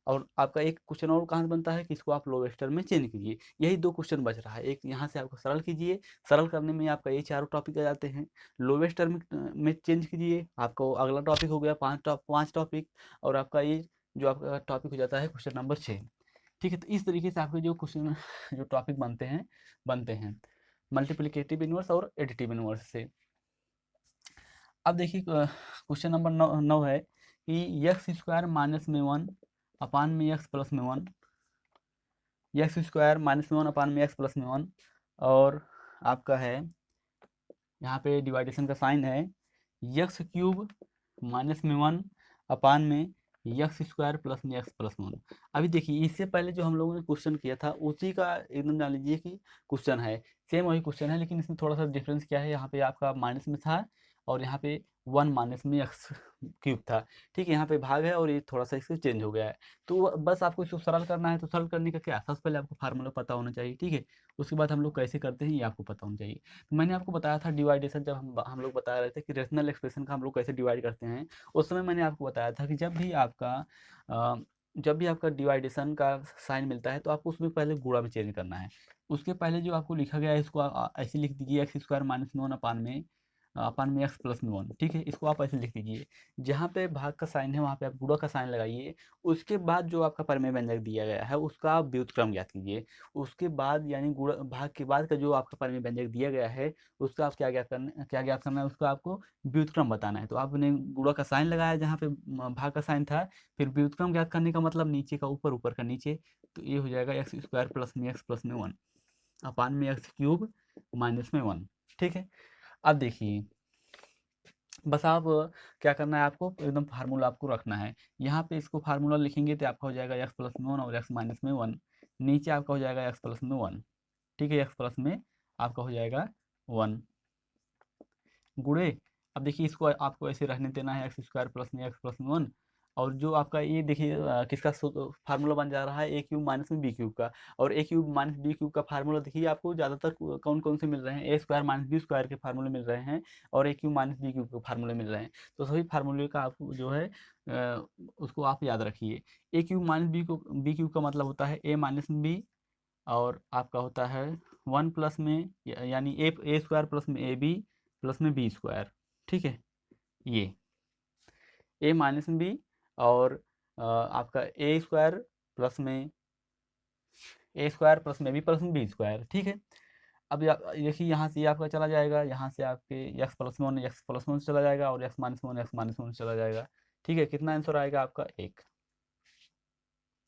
और आपका एक क्वेश्चन और कहाँ बनता है कि इसको आप लोवेस्टर में चेंज कीजिए। यही 2 क्वेश्चन बच रहा है, एक यहाँ से आपको सरल कीजिए, सरल करने में आपका ये चारों टॉपिक आ जाते हैं। लोवेस्टर में चेंज कीजिए, आपको अगला टॉपिक हो गया 5 टॉपिक, और आपका ये जो आपका टॉपिक हो जाता है क्वेश्चन नंबर 6। ठीक है, तो इस तरीके से आपके जो क्वेश्चन जो टॉपिक बनते हैं मल्टीप्लिकेटिव इनवर्स और एडिटिव इनवर्स से। अब देखिए क्वेश्चन नंबर 9 है कि एक्स स्क्वायर माइनस में 1 अपान में एक्स प्लस में 1, एक्स स्क्वायर माइनस में 1 अपान में एक्स प्लस में 1, और आपका है यहाँ पे डिवाइडेशन का साइन है एक्स क्यूब माइनस में 1 अपान में एक्स स्क्वायर प्लस में एक्स प्लस वन। अभी देखिए इससे पहले जो हम लोगों ने क्वेश्चन किया था उसी का एकदम जान लीजिए कि क्वेश्चन है, सेम वही क्वेश्चन है, लेकिन इसमें थोड़ा सा डिफरेंस क्या है, यहाँ पे आपका माइनस में था और यहाँ पे वन माइनस में एक्स क्यूब था। ठीक है, यहाँ पे भाग है और ये थोड़ा सा इससे चेंज हो गया है। तो बस आपको इसको सरल करना है, तो सरल करने का क्या, सबसे पहले आपको फार्मूला पता होना चाहिए। ठीक है, उसके बाद हम लोग कैसे करते हैं ये आपको पता होना चाहिए। तो मैंने आपको बताया था डिवाइडेशन, जब हम लोग बता रहे थे कि रेशनल एक्सप्रेशन का हम लोग कैसे डिवाइड करते हैं, उस समय मैंने आपको बताया था कि अ, जब भी आपका डिवाइडेशन का साइन मिलता है तो आपको उसमें पहले गुणा में चेंज करना है। उसके पहले जो आपको लिखा गया है इसको ऐसे लिख दीजिए, एक्स स्क्वायर माइनस में वन अपान में एक्स प्लस में वन। ठीक है, इसको आप ऐसे लिख दीजिए। जहाँ पे भाग का साइन है वहाँ पे आप गुणा का साइन लगाइए। उसके बाद जो आपका परिमेय व्यंजक दिया गया है उसका आप व्युत्क्रम ज्ञात कीजिए। उसके बाद यानी गुणा भाग के बाद का जो आपका परिमेय व्यंजक दिया गया है उसका आप क्या ज्ञात करना है, उसका आपको व्युत्क्रम बताना है। तो आपने गुणा का साइन लगाया जहाँ पे भाग का साइन था, फिर व्युत्क्रम ज्ञात करने का मतलब नीचे का ऊपर, ऊपर का नीचे। तो ये हो जाएगा एक्स स्क्वायर प्लस में वन अपान में एक्स क्यूब माइनस में वन। ठीक है, अब देखिए बस आप क्या करना है, आपको एकदम फार्मूला आपको रखना है। यहाँ पे इसको फार्मूला लिखेंगे तो आपका हो जाएगा एक्स प्लस में वन और एक्स माइनस में वन। नीचे आपका हो जाएगा एक्स प्लस में वन। ठीक है, एक्स प्लस में आपका हो जाएगा वन गुणे। अब देखिए इसको आपको ऐसे रहने देना है, एक्स स्क्वायर प्लस में एक्स प्लस में वन। और जो आपका ये देखिए किसका फार्मूला बन जा रहा है, ए क्यूब माइनस में बी क्यूब का। और ए क्यूब माइनस बी क्यूब का फार्मूला देखिए आपको ज़्यादातर कौन कौन से मिल रहे हैं, ए स्क्वायर माइनस बी स्क्वायर के फार्मूले मिल रहे हैं और ए क्यूब माइनस बी क्यूब के फार्मूले मिल रहे हैं। तो सभी फार्मूले का आप जो है उसको आप याद रखिए। ए क्यूब माइनस बी क्यूब का मतलब होता है ए माइनस बी, और आपका होता है वन प्लस में यानी ए स्क्वायर प्लस में ए बी प्लस में बी स्क्वायर। ठीक है, ये ए माइनस में बी और आपका ए स्क्वायर प्लस में बी प्लस में बी स्क्वायर। ठीक है, अब देखिए यहाँ से ये आपका चला जाएगा, यहाँ से आपके एक्स प्लस वन चला जाएगा और एक्स माइनस वन चला जाएगा। ठीक है, कितना आंसर आएगा आपका एक।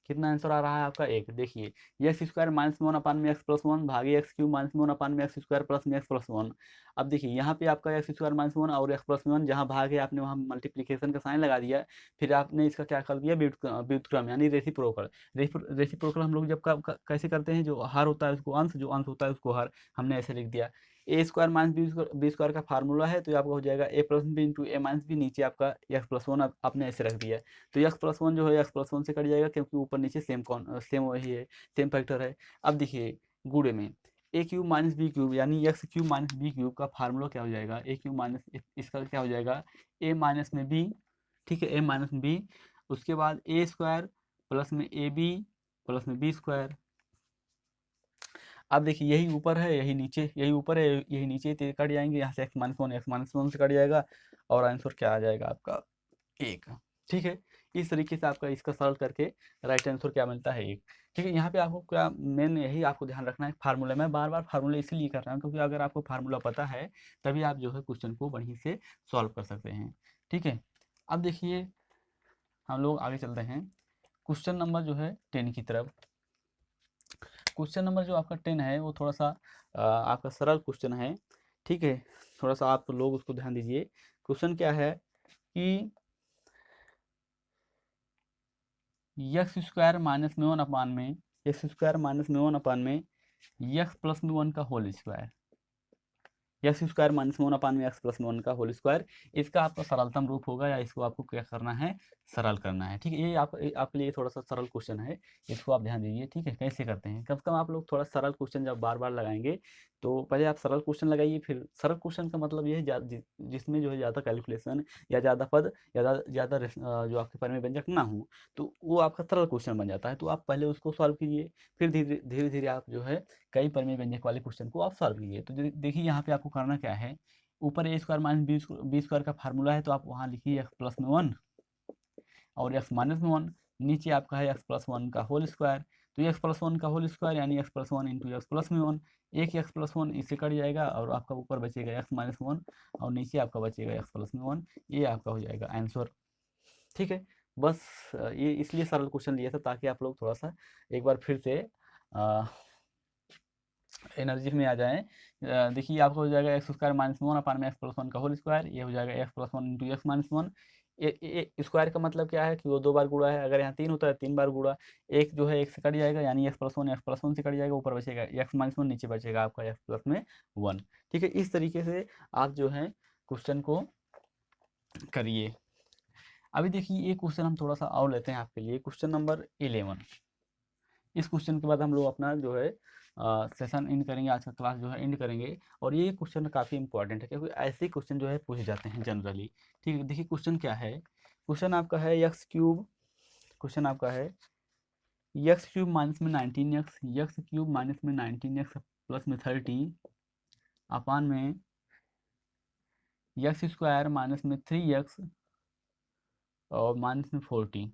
कितना आंसर आ रहा है आपका एक। देखिए एक्स स्क्वायर माइनस में वन अपान में एक्स प्लस वन भागे एक्स क्यूब माइनस में वन अपान में एक्स स्क्वायर प्लस में एक्स प्लस वन। अब देखिए यहाँ पे आपका एक्स स्क्वायर माइनस वन और एक्स प्लस वन जहाँ भाग है आपने वहाँ मल्टीप्लीकेशन का साइन लगा दिया। फिर आपने इसका क्या कर दिया, व्युत्क्रम यानी रेसिप्रोकल। रेसिप्रोकल हम लोग जब कैसे करते हैं, जो हर होता है उसको अंश, जो अंश होता है उसको हर, हमने ऐसे लिख दिया। ए स्क्वायर माइनस बी स्क्वायर का फार्मूला है, तो ये आपका हो जाएगा ए प्लस बी इंटू ए माइनस बी, नीचे आपका एक्स प्लस वन आपने ऐसे रख दिया। तो एक्स प्लस वन जो है एक्स प्लस वन से कट जाएगा क्योंकि ऊपर नीचे सेम वही है, सेम फैक्टर है। अब देखिए गुणे में a cube minus b cube यानी x cube minus b cube का फार्मूला क्या हो जाएगा, ए क्यूब माइनस इसका क्या हो जाएगा ए माइनस में बी। ठीक है, ए माइनस में बी, उसके बाद ए स्क्वायर प्लस में ए बी प्लस में बी स्क्वायर। अब देखिए यही ऊपर है यही नीचे, यही ऊपर है यही नीचे, तो कट जाएंगे यहाँ से एक्स माइनस वन से कट जाएगा और आंसर क्या आ जाएगा आपका एक। ठीक है, इस तरीके से आपका इसका सॉल्व करके राइट आंसर क्या मिलता है एक। ठीक है, यहाँ पे आपको क्या मेन यही आपको ध्यान रखना है, फार्मूला। मैं बार बार फार्मूला इसलिए कर रहा हूँ क्योंकि अगर आपको फार्मूला पता है तभी आप जो है क्वेश्चन को बढ़िया से सॉल्व कर सकते हैं। ठीक है, अब देखिए हम लोग आगे चलते हैं क्वेश्चन नंबर जो है 10 की तरफ। क्वेश्चन नंबर जो आपका 10 है वो थोड़ा सा आपका सरल क्वेश्चन है। ठीक है, थोड़ा सा आप लोग उसको ध्यान दीजिए। क्वेश्चन क्या है कि एक्स स्क्वायर माइनस में वन अपान में एक्स प्लस में वन का whole square, x square minus में वन अपान में एक्स प्लस में वन का होल स्क्वायर, इसका आपका सरलतम रूप होगा या इसको आपको क्या करना है, सरल करना है। ठीक है, ये आपके लिए थोड़ा सा सरल क्वेश्चन है, इसको आप ध्यान दीजिए। ठीक है, कैसे करते हैं, कम से कम आप लोग थोड़ा सरल क्वेश्चन जब बार बार लगाएंगे तो पहले आप सरल क्वेश्चन लगाइए। फिर सरल क्वेश्चन का मतलब ये है जिसमें जो है ज़्यादा कैलकुलेशन या ज़्यादा पद ज़्यादा जो आपके परिमेय व्यंजक ना हो, तो वो आपका सरल क्वेश्चन बन जाता है। तो आप पहले उसको सॉल्व कीजिए, फिर धीरे धीरे धीरे आप जो है कई परिमेय व्यंजक वाले क्वेश्चन को आप सॉल्व कीजिए। तो देखिए यहाँ पे आपको करना क्या है, ऊपर ए स्क्वायर माइनस बी स्क्वायर का फार्मूला है, तो आप वहाँ लिखिए एक्स प्लस में वन और एक्स माइनस में वन। नीचे आपका है एक्स प्लस वन का होल स्क्वायर, तो एक्स प्लस वन का होल स्क्वायर यानी x plus one into x plus में वन। एक एक्स प्लस वन इससे कट जाएगा और आपका ऊपर बचेगा एक्स माइनस वन और नीचे आपका बचेगा एक्स प्लस में वन। ये आपका हो जाएगा आंसर। ठीक है, बस ये इसलिए सरल क्वेश्चन लिया था ताकि आप लोग थोड़ा सा एक बार फिर से एनर्जी में आ जाएँ। देखिए आपको हो जाएगा x square minus one upon में एक्स प्लस वन का होल स्क्वायर, ये हो जाएगा x plus one into x minus one. Square का मतलब क्या है कि वो 2 बार गुणा है, अगर यहाँ 3 होता है 3 बार गुणा, एक जो है 1 से कट जाएगा यानी x+1 से कट जाएगा, ऊपर बचेगा x-1, नीचे बचेगा आपका x+1। ठीक है, इस तरीके से आप जो है क्वेश्चन को करिए। अभी देखिए ये क्वेश्चन हम थोड़ा सा और लेते हैं आपके लिए, क्वेश्चन नंबर 11। इस क्वेश्चन के बाद हम लोग अपना जो है सेशन एंड करेंगे, आज का क्लास जो है एंड करेंगे। और ये क्वेश्चन काफ़ी इंपॉर्टेंट है क्योंकि ऐसे क्वेश्चन जो है पूछे जाते हैं जनरली। ठीक है, देखिए क्वेश्चन क्या है। क्वेश्चन आपका है x³ क्वेश्चन आपका है x³ माइनस में 19x, x³ माइनस में 19x प्लस में 30 अपान में x² माइनस में 3x और माइनस में 40।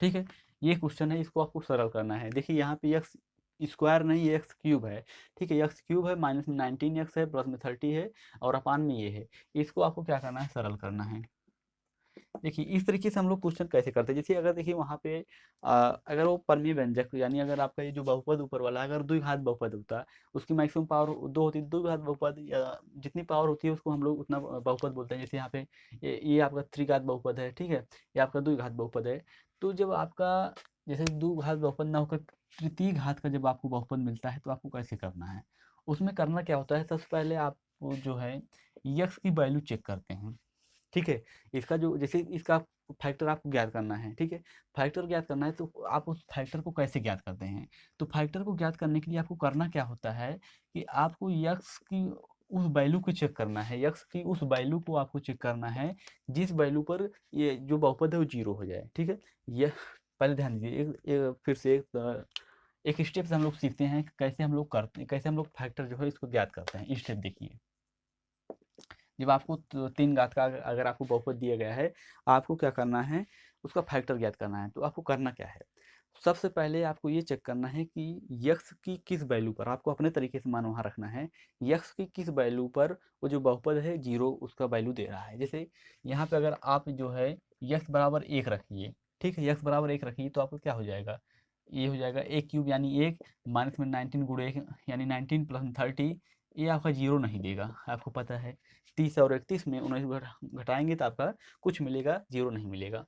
ठीक है, ये क्वेश्चन है, इसको आपको सरल करना है। देखिए यहाँ पे एक्स स्क्वायर नहीं है, x³ है। ठीक है, x³ है, माइनस में 19x है, प्लस में 30 है और अपान में ये है। इसको आपको क्या करना है, सरल करना है। देखिए इस तरीके से हम लोग क्वेश्चन कैसे करते हैं, जैसे अगर देखिए वहाँ पे अगर वो परमीय व्यंजक यानी अगर आपका ये जो बहुपद ऊपर वाला अगर द्विघात बहुपद होता, उसकी मैक्सिमम पावर 2 होती, द्विघात बहुपद या जितनी पावर होती है उसको हम लोग उतना बहुपद बोलते हैं। जैसे यहाँ पे ये आपका त्रिघात बहुपद है, ठीक है, ये आपका द्विघात बहुपद है। तो जब आपका जैसे द्विघात बहुपद ना होकर तृतीय घात का जब आपको बहुपद मिलता है तो आपको कैसे करना है, उसमें करना क्या होता है, सबसे पहले आप जो है यक्स की वैल्यू चेक करते हैं। ठीक है, इसका जो जैसे इसका फैक्टर आपको ज्ञात करना है। ठीक है, फैक्टर ज्ञात करना है तो आप उस फैक्टर को कैसे ज्ञात करते हैं, तो फैक्टर को ज्ञात करने के लिए आपको करना क्या होता है कि आपको यक्स की उस वैल्यू को चेक करना है, यक्स की उस वैल्यू को आपको चेक करना है जिस वैल्यू पर ये जो बहुपद है वो 0 हो जाए। ठीक है, यह पहले ध्यान दीजिए, फिर से एक स्टेप से हम लोग सीखते हैं कि कैसे हम लोग करते हैं, कैसे हम लोग फैक्टर जो है इसको ज्ञात करते हैं। स्टेप देखिए, जब आपको 3 घात का अगर आपको बहुपद दिया गया है, आपको क्या करना है, उसका फैक्टर ज्ञात करना है। तो आपको करना क्या है, सबसे पहले आपको ये चेक करना है कि यक्स की किस वैल्यू पर, आपको अपने तरीके से मान वहाँ रखना है, यक्स की किस वैल्यू पर वो जो बहुपद है 0 उसका वैल्यू दे रहा है। जैसे यहाँ पे अगर आप जो है यक्स बराबर 1 रखिए, ठीक है, यक्स बराबर 1 रखिए तो आपको क्या हो जाएगा, ये हो जाएगा a³ यानी 1 माइनस में 19 गुणे 1 यानी 19 प्लस 30, ये आपका 0 नहीं देगा, आपको पता है। 30 और 31 में 19 घटाएंगे तो आपका कुछ मिलेगा, 0 नहीं मिलेगा।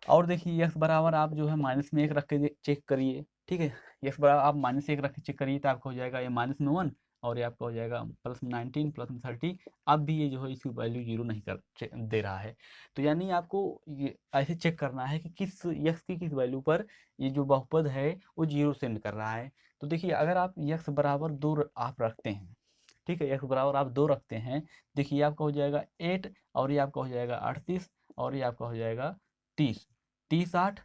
और देखिए यक्स बराबर आप जो है माइनस में 1 रख के चेक करिए। ठीक है, यक्स बराबर आप माइनस 1 रख के चेक करिए तो आपका हो जाएगा ये माइनस में 1 और ये आपका हो जाएगा प्लस में 19 प्लस में 30। अब भी ये जो है इसकी वैल्यू 0 नहीं दे रहा है। तो यानी आपको ये ऐसे चेक करना है कि किस यक्स की किस वैल्यू पर ये जो बहुपद है वो 0 सेंड कर रहा है। तो देखिए अगर आप यक्स बराबर 2 आप रखते हैं, ठीक है, यक्स बराबर आप 2 रखते हैं, देखिए आपका हो जाएगा 8 और ये आपका हो जाएगा 38 और ये आपका हो जाएगा 30, 30 8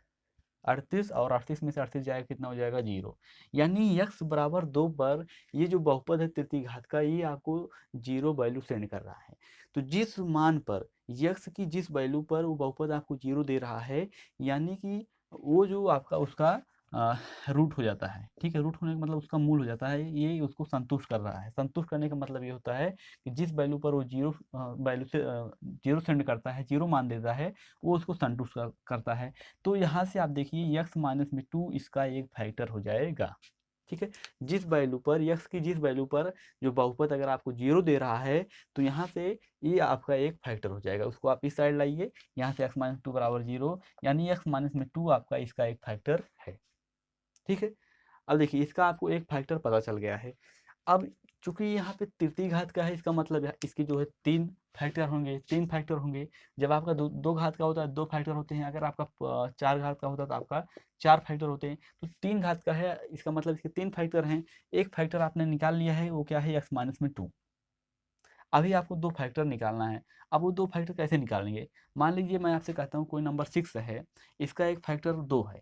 38 और 38 में से 38 जाएगा कितना हो जाएगा 0। यानी यक्स बराबर 2 पर ये जो बहुपद है तृतीय घात का ये आपको 0 वैल्यू सेंड कर रहा है। तो जिस मान पर यक्स की जिस वैल्यू पर वो बहुपद आपको 0 दे रहा है, यानी कि वो जो आपका उसका रूट हो जाता है। ठीक है, रूट होने का मतलब उसका मूल हो जाता है, ये उसको संतुष्ट कर रहा है। संतुष्ट करने का मतलब ये होता है कि जिस वैल्यू पर वो 0 वैल्यू से 0 सेंड करता है, 0 मान देता है, वो उसको संतुष्ट करता है। तो यहाँ से आप देखिए यक्स माइनस में 2 इसका एक फैक्टर हो जाएगा। ठीक है, जिस वैल्यू पर यक्स की जिस वैल्यू पर जो बहुपद अगर आपको 0 दे रहा है तो यहाँ से ये आपका एक फैक्टर हो जाएगा। उसको आप इस साइड लाइए, यहाँ से x माइनस 2 बराबर 0 यानी x माइनस में 2 आपका इसका एक फैक्टर है। ठीक है, अब देखिए इसका आपको एक फैक्टर पता चल गया है। अब चूंकि यहाँ पे तृतीय घात का है, इसका मतलब इसकी जो है 3 फैक्टर होंगे, 3 फैक्टर होंगे। जब आपका दो घात का होता है 2 फैक्टर होते हैं, अगर आपका 4 घात का होता है तो आपका 4 फैक्टर होते हैं। तो 3 घात का है, इसका मतलब इसके 3 फैक्टर हैं। एक फैक्टर आपने निकाल लिया है, वो क्या है, x माइनस में 2। अभी आपको 2 फैक्टर निकालना है। अब वो 2 फैक्टर कैसे निकालेंगे, मान लीजिए मैं आपसे कहता हूँ कोई नंबर 6 है, इसका एक फैक्टर 2 है।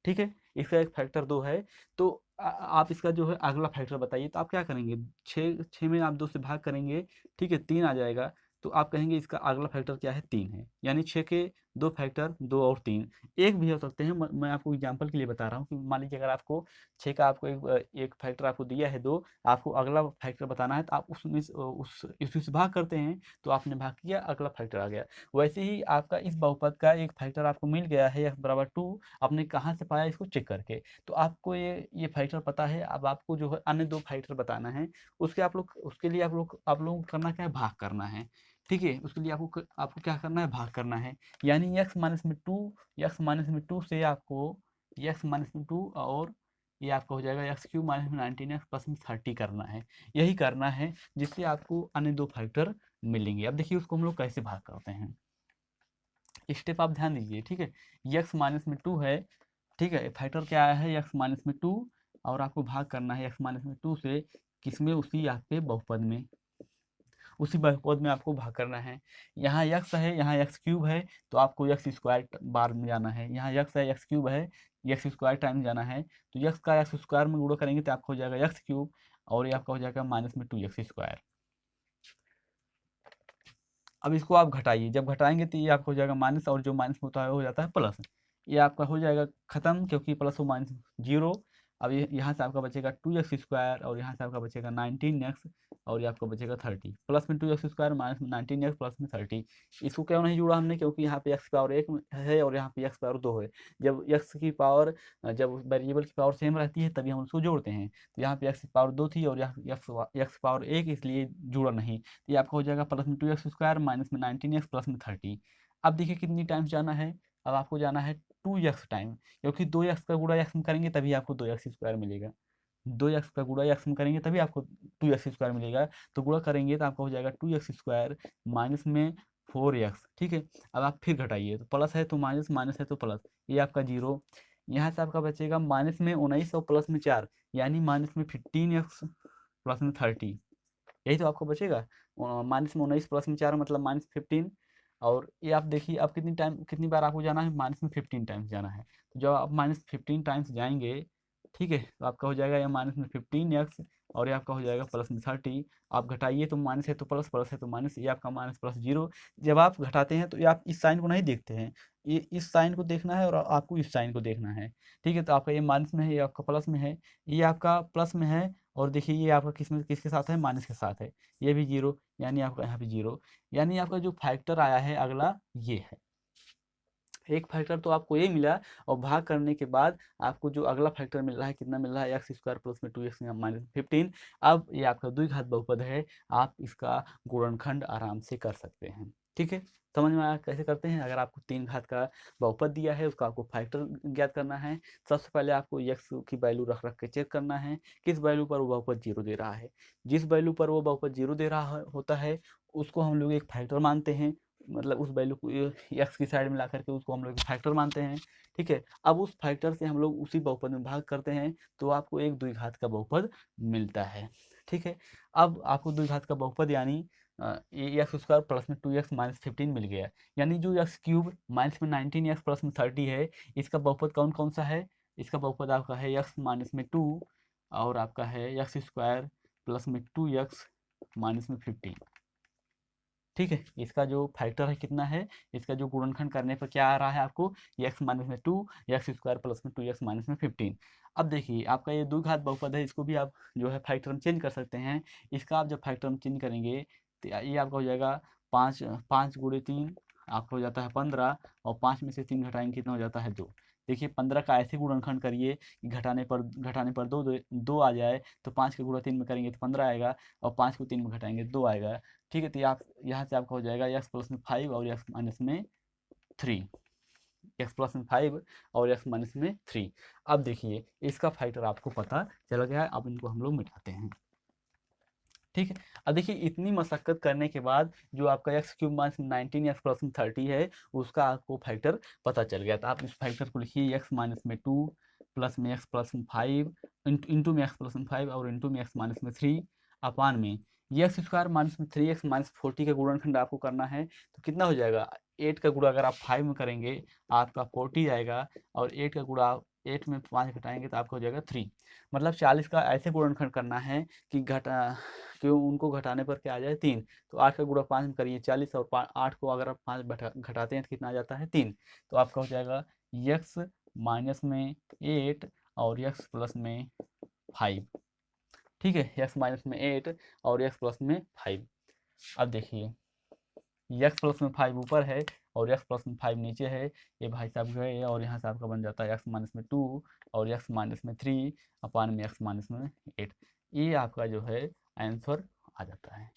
ठीक है, इसका एक फैक्टर 2 है। तो आप इसका जो है अगला फैक्टर बताइए। तो आप क्या करेंगे, 6 में आप 2 से भाग करेंगे, ठीक है, 3 आ जाएगा। तो आप कहेंगे इसका अगला फैक्टर क्या है, 3 है। यानी 6 के 2 फैक्टर 2 और 3 एक भी हो सकते हैं। मैं आपको एग्जांपल के लिए बता रहा हूँ कि मान लीजिए अगर आपको 6 का आपको एक फैक्टर आपको दिया है 2, आपको अगला फैक्टर बताना है तो आप उसमें उसमें से भाग करते हैं, तो आपने भाग किया, अगला फैक्टर आ गया। वैसे ही आपका इस बहुपद का एक फैक्टर आपको मिल गया है x बराबर 2। आपने कहाँ से पाया, इसको चेक करके। तो आपको ये फैक्टर पता है। अब आपको जो है अन्य 2 फैक्टर बताना है, उसके लिए आप लोग करना क्या है, भाग करना है। ठीक है, उसके लिए आपको क्या करना है, भाग करना है। यानी x माइनस में टू, से आपको x माइनस में टू, और ये आपका हो जाएगा एक्स क्यूब माइनस में 19x प्लस में 30 करना है। यही करना है जिससे आपको अन्य दो फैक्टर मिलेंगे। अब देखिए उसको हम लोग कैसे भाग करते हैं, स्टेप आप ध्यान दीजिए। ठीक है, x माइनस में टू है, ठीक है, फैक्टर क्या आया है x माइनस में टू, और आपको भाग करना है x माइनस में टू से किसमें, उसी आपके बहुपद में, उसी बहुपद में आपको भाग करना है। यहाँ x है, यहाँ एक्स क्यूब है, तो आपको एक्स स्क्वायर बार में जाना है। यहाँ x है, एक्स क्यूब है, एक्स स्क्वायर टाइम जाना है, तो x का एक्स स्क्वायर में गुणा करेंगे तो आपका हो जाएगा एक्स क्यूब, और ये आपका हो जाएगा माइनस में टू एक्स स्क्वायर। अब इसको आप घटाइए, जब घटाएंगे तो ये आपका हो जाएगा माइनस, और जो माइनस होता है वो हो जाता है प्लस। ये आपका हो जाएगा खत्म, क्योंकि प्लस हो माइनस जीरो। अब ये यहाँ से आपका बचेगा टू एक्स स्क्वायर, और यहाँ से आपका बचेगा 19x, और ये आपका बचेगा 30, प्लस में टू एक्स स्क्वायर माइनस में 19x प्लस में 30। इसको क्यों नहीं जुड़ा हमने, क्योंकि यहाँ पे एक्स पावर एक है और यहाँ पे एक्स पावर दो है। जब एक्स की पावर, जब वेरिएबल की पावर सेम रहती है तभी हम उसको जोड़ते हैं। तो यहाँ पे एक्स की पावर दो थी और यहाँ एक्स पावर एक, इसलिए जुड़ा नहीं। तो ये आपका हो जाएगा प्लस में टू एक्स स्क्वायर माइनस में 19x प्लस में 30। अब देखिए कितनी टाइम्स जाना है, अब आपको जाना है 2x टाइम, क्योंकि 2x का गुणा x में करेंगे तभी आपको 2x स्क्वायर मिलेगा। 2x का गुणा x में करेंगे तभी आपको 2x स्क्वायर मिलेगा। तो गुणा करेंगे तो आपका हो जाएगा 2x स्क्वायर माइनस में 4x। ठीक है, अब आप फिर घटाइए, तो प्लस है तो माइनस, माइनस है तो प्लस, ये आपका जीरो। यहाँ से आपका बचेगा माइनस में 19 और प्लस में 4, यानी माइनस में 15x प्लस में 30। यही तो आपको बचेगा, माइनस में 19 प्लस में 4 मतलब माइनस 15। और ये आप देखिए अब कितनी बार आपको जाना है, माइनस में 15 टाइम्स जाना है। तो जब आप माइनस 15 टाइम्स जाएंगे, ठीक है, तो आपका हो जाएगा ये माइनस में 15x, और ये आपका हो जाएगा प्लस में 30। आप घटाइए तो माइनस है तो प्लस, प्लस है तो माइनस, ये आपका माइनस प्लस जीरो। जब आप घटाते हैं तो ये आप इस साइन को नहीं देखते हैं, ये इस साइन को देखना है और आपको इस साइन को देखना है। ठीक है, तो आपका ये माइनस में है, ये आपका प्लस में है, ये आपका प्लस में है, और देखिए ये आपका किसके साथ है, माइनस के साथ है, ये भी जीरो, यानी आपका यहाँ पे जीरो। यानी आपका जो फैक्टर आया है अगला ये है। एक फैक्टर तो आपको ये मिला, और भाग करने के बाद आपको जो अगला फैक्टर मिल रहा है, कितना मिल रहा है, एक्स स्क्वायर प्लस में 2x माइनस 15। अब ये आपका द्विघात बहुपद है, आप इसका गुणनखंड आराम से कर सकते हैं। ठीक है, समझ में आया कैसे करते हैं। अगर आपको तीन घात का बहुपद दिया है, उसका आपको फैक्टर ज्ञात करना है। सबसे पहले आपको x की वैल्यू रख रख के चेक करना है किस वैल्यू पर वो बहुपद जीरो दे रहा है। जिस वैल्यू पर वो बहुपद जीरो दे रहा होता है उसको हम लोग एक फैक्टर मानते हैं, मतलब उस वैल्यू को एक्स की साइड में ला करके उसको हम लोग फैक्टर मानते हैं। ठीक है, अब उस फैक्टर से हम लोग उसी बहुपद में भाग करते हैं तो आपको एक द्विघात का बहुपद मिलता है। ठीक है, अब आपको द्विघात का बहुपद यानी एक्स स्क्वायर प्लस में 2x माइनस 15 मिल गया। यानी जो एक्स क्यूब माइनस में 19x प्लस में 30 है, इसका बहुपद कौन कौन सा है, इसका बहुपद आपका है एक्स माइनस में 2, और आपका है एक्स स्क्वायर प्लस में 2x माइनस में 15। ठीक है, इसका जो फैक्टर है कितना है, इसका जो गुणनखंड करने पर क्या आ रहा है आपको, एक्स माइनस में 2 एक्स स्क्वायर प्लस में 2x माइनस में 15। अब देखिए आपका ये द्विघात बहुपद है, इसको भी आप जो है फैक्टर में चेंज कर सकते हैं। इसका आप जब फैक्टर में चेंज करेंगे तो ये आपका हो जाएगा 5, 5 गुणे 3 आपका हो जाता है 15, और 5 में से 3 घटाएंगे कितना हो जाता है 2। देखिए 15 का ऐसे गुणनखंड करिए कि घटाने पर दो आ जाए, तो 5 का गुणा 3 में करेंगे तो 15 आएगा, और 5 को 3 में घटाएंगे 2 आएगा। ठीक है, तो आप यहाँ से आपका हो जाएगा एक्स प्लस में 5 और एक्स माइनस में 3, एक्स प्लस में 5 और एक्स माइनस में 3। अब देखिए इसका फैक्टर आपको पता चल गया है, अब इनको हम लोग मिटाते हैं। ठीक है, अब देखिए इतनी मशक्कत करने के बाद जो आपका x cube minus 19 x plus में 30 है, उसका आपको फैक्टर पता चल गया। तो आप इस फैक्टर को लिखिए एक्स माइनस में 2 प्लस में एक्स प्लस में 5 इंटू में एक्स प्लस में 5 और इंटू में एक्स माइनस में 3 अपान में ये एक्स स्क्वायर माइनस में 3x माइनस 40 का गुणनखंड आपको करना है। तो कितना हो जाएगा, 8 का गुणा अगर आप 5 में करेंगे आपका 40 आएगा, और 8 का गुणा 8 में 5 घटाएंगे तो आपका हो जाएगा 3। मतलब 40 का ऐसे गुणनखंड करना है कि उनको घटाने पर क्या आ जाए 3। तो 8 का गुणा 5 में करिए 40, और 8 को अगर आप 5 घटाते हैं तो कितना आ जाता है 3। तो आपका हो जाएगा x माइनस में 8 और x प्लस में 5। ठीक है, x माइनस में 8 और x प्लस में 5। अब देखिए x प्लस में 5 ऊपर है और x प्लस में 5 नीचे है, ये भाई साहब गए, और यहाँ से आपका बन जाता है x माइनस में 2 और x माइनस में 3 अपान में x माइनस में 8। ये आपका जो है आंसर आ जाता है।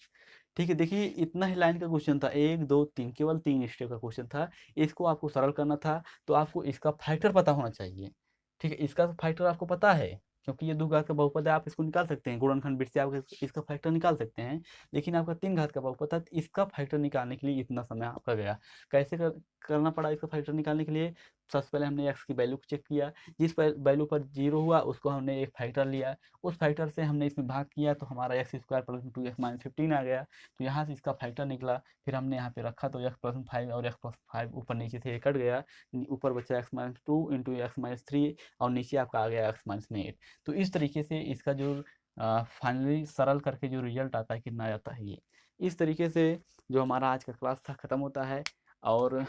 ठीक है, देखिए इतना ही लाइन का क्वेश्चन था, 1, 2, 3, केवल 3 स्टेप का क्वेश्चन था। इसको आपको सरल करना था, तो आपको इसका फैक्टर पता होना चाहिए। ठीक है, इसका फैक्टर आपको पता है, क्योंकि ये 2 घात का बहुपद है, आप इसको निकाल सकते हैं, गुणनखंड बिट से आप इसका फैक्टर निकाल सकते हैं। लेकिन आपका 3 घात का बहुपद है, तो इसका फैक्टर निकालने के लिए इतना समय आपका गया। कैसे करना पड़ा इसका फैक्टर निकालने के लिए? सबसे पहले हमने एक्स की वैल्यू को चेक किया, जिस वैल्यू पर 0 हुआ उसको हमने एक फैक्टर लिया, उस फैक्टर से हमने इसमें भाग किया, तो हमारा एक्स स्क्वायर प्लस 2x-15 आ गया। तो यहाँ से इसका फैक्टर निकला, फिर हमने यहाँ पे रखा, तो x+5 और x+5 ऊपर नीचे से कट गया, ऊपर बचा x-2 इंटू x-3 और नीचे आपका आ गया x-8। तो इस तरीके से इसका जो फाइनली सरल करके जो रिजल्ट आता है कितना आता है ये। इस तरीके से जो हमारा आज का क्लास था ख़त्म होता है। और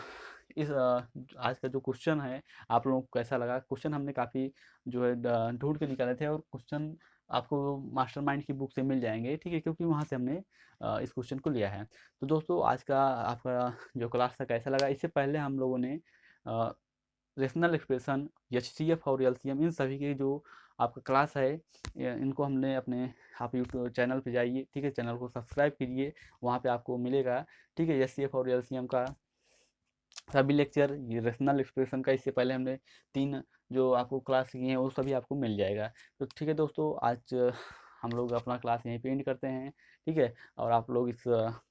इस आज का जो क्वेश्चन है आप लोगों को कैसा लगा? क्वेश्चन हमने काफ़ी जो है ढूंढ के निकाले थे, और क्वेश्चन आपको मास्टरमाइंड की बुक से मिल जाएंगे, ठीक है, क्योंकि वहाँ से हमने इस क्वेश्चन को लिया है। तो दोस्तों आज का आपका जो क्लास था कैसा लगा? इससे पहले हम लोगों ने रेशनल एक्सप्रेशन, एचसीएफ और एलसीएम, इन सभी की जो आपका क्लास है इनको हमने अपने, आप यूट्यूब चैनल पे जाइए, ठीक है, चैनल को सब्सक्राइब कीजिए, वहाँ पे आपको मिलेगा, ठीक है, एचसीएफ और एलसीएम का सभी लेक्चर, ये रेशनल एक्सप्रेशन का इससे पहले हमने 3 जो आपको क्लास किए हैं वो सभी आपको मिल जाएगा। तो ठीक है दोस्तों, आज हम लोग अपना क्लास यहीं पे एंड करते हैं, ठीक है। और आप लोग इस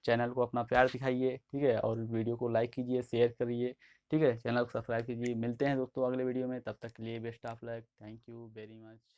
चैनल को अपना प्यार दिखाइए, ठीक है, और वीडियो को लाइक कीजिए, शेयर करिए, ठीक है, चैनल को सब्सक्राइब कीजिए। मिलते हैं दोस्तों अगले वीडियो में, तब तक के लिए best of luck, thank you very much.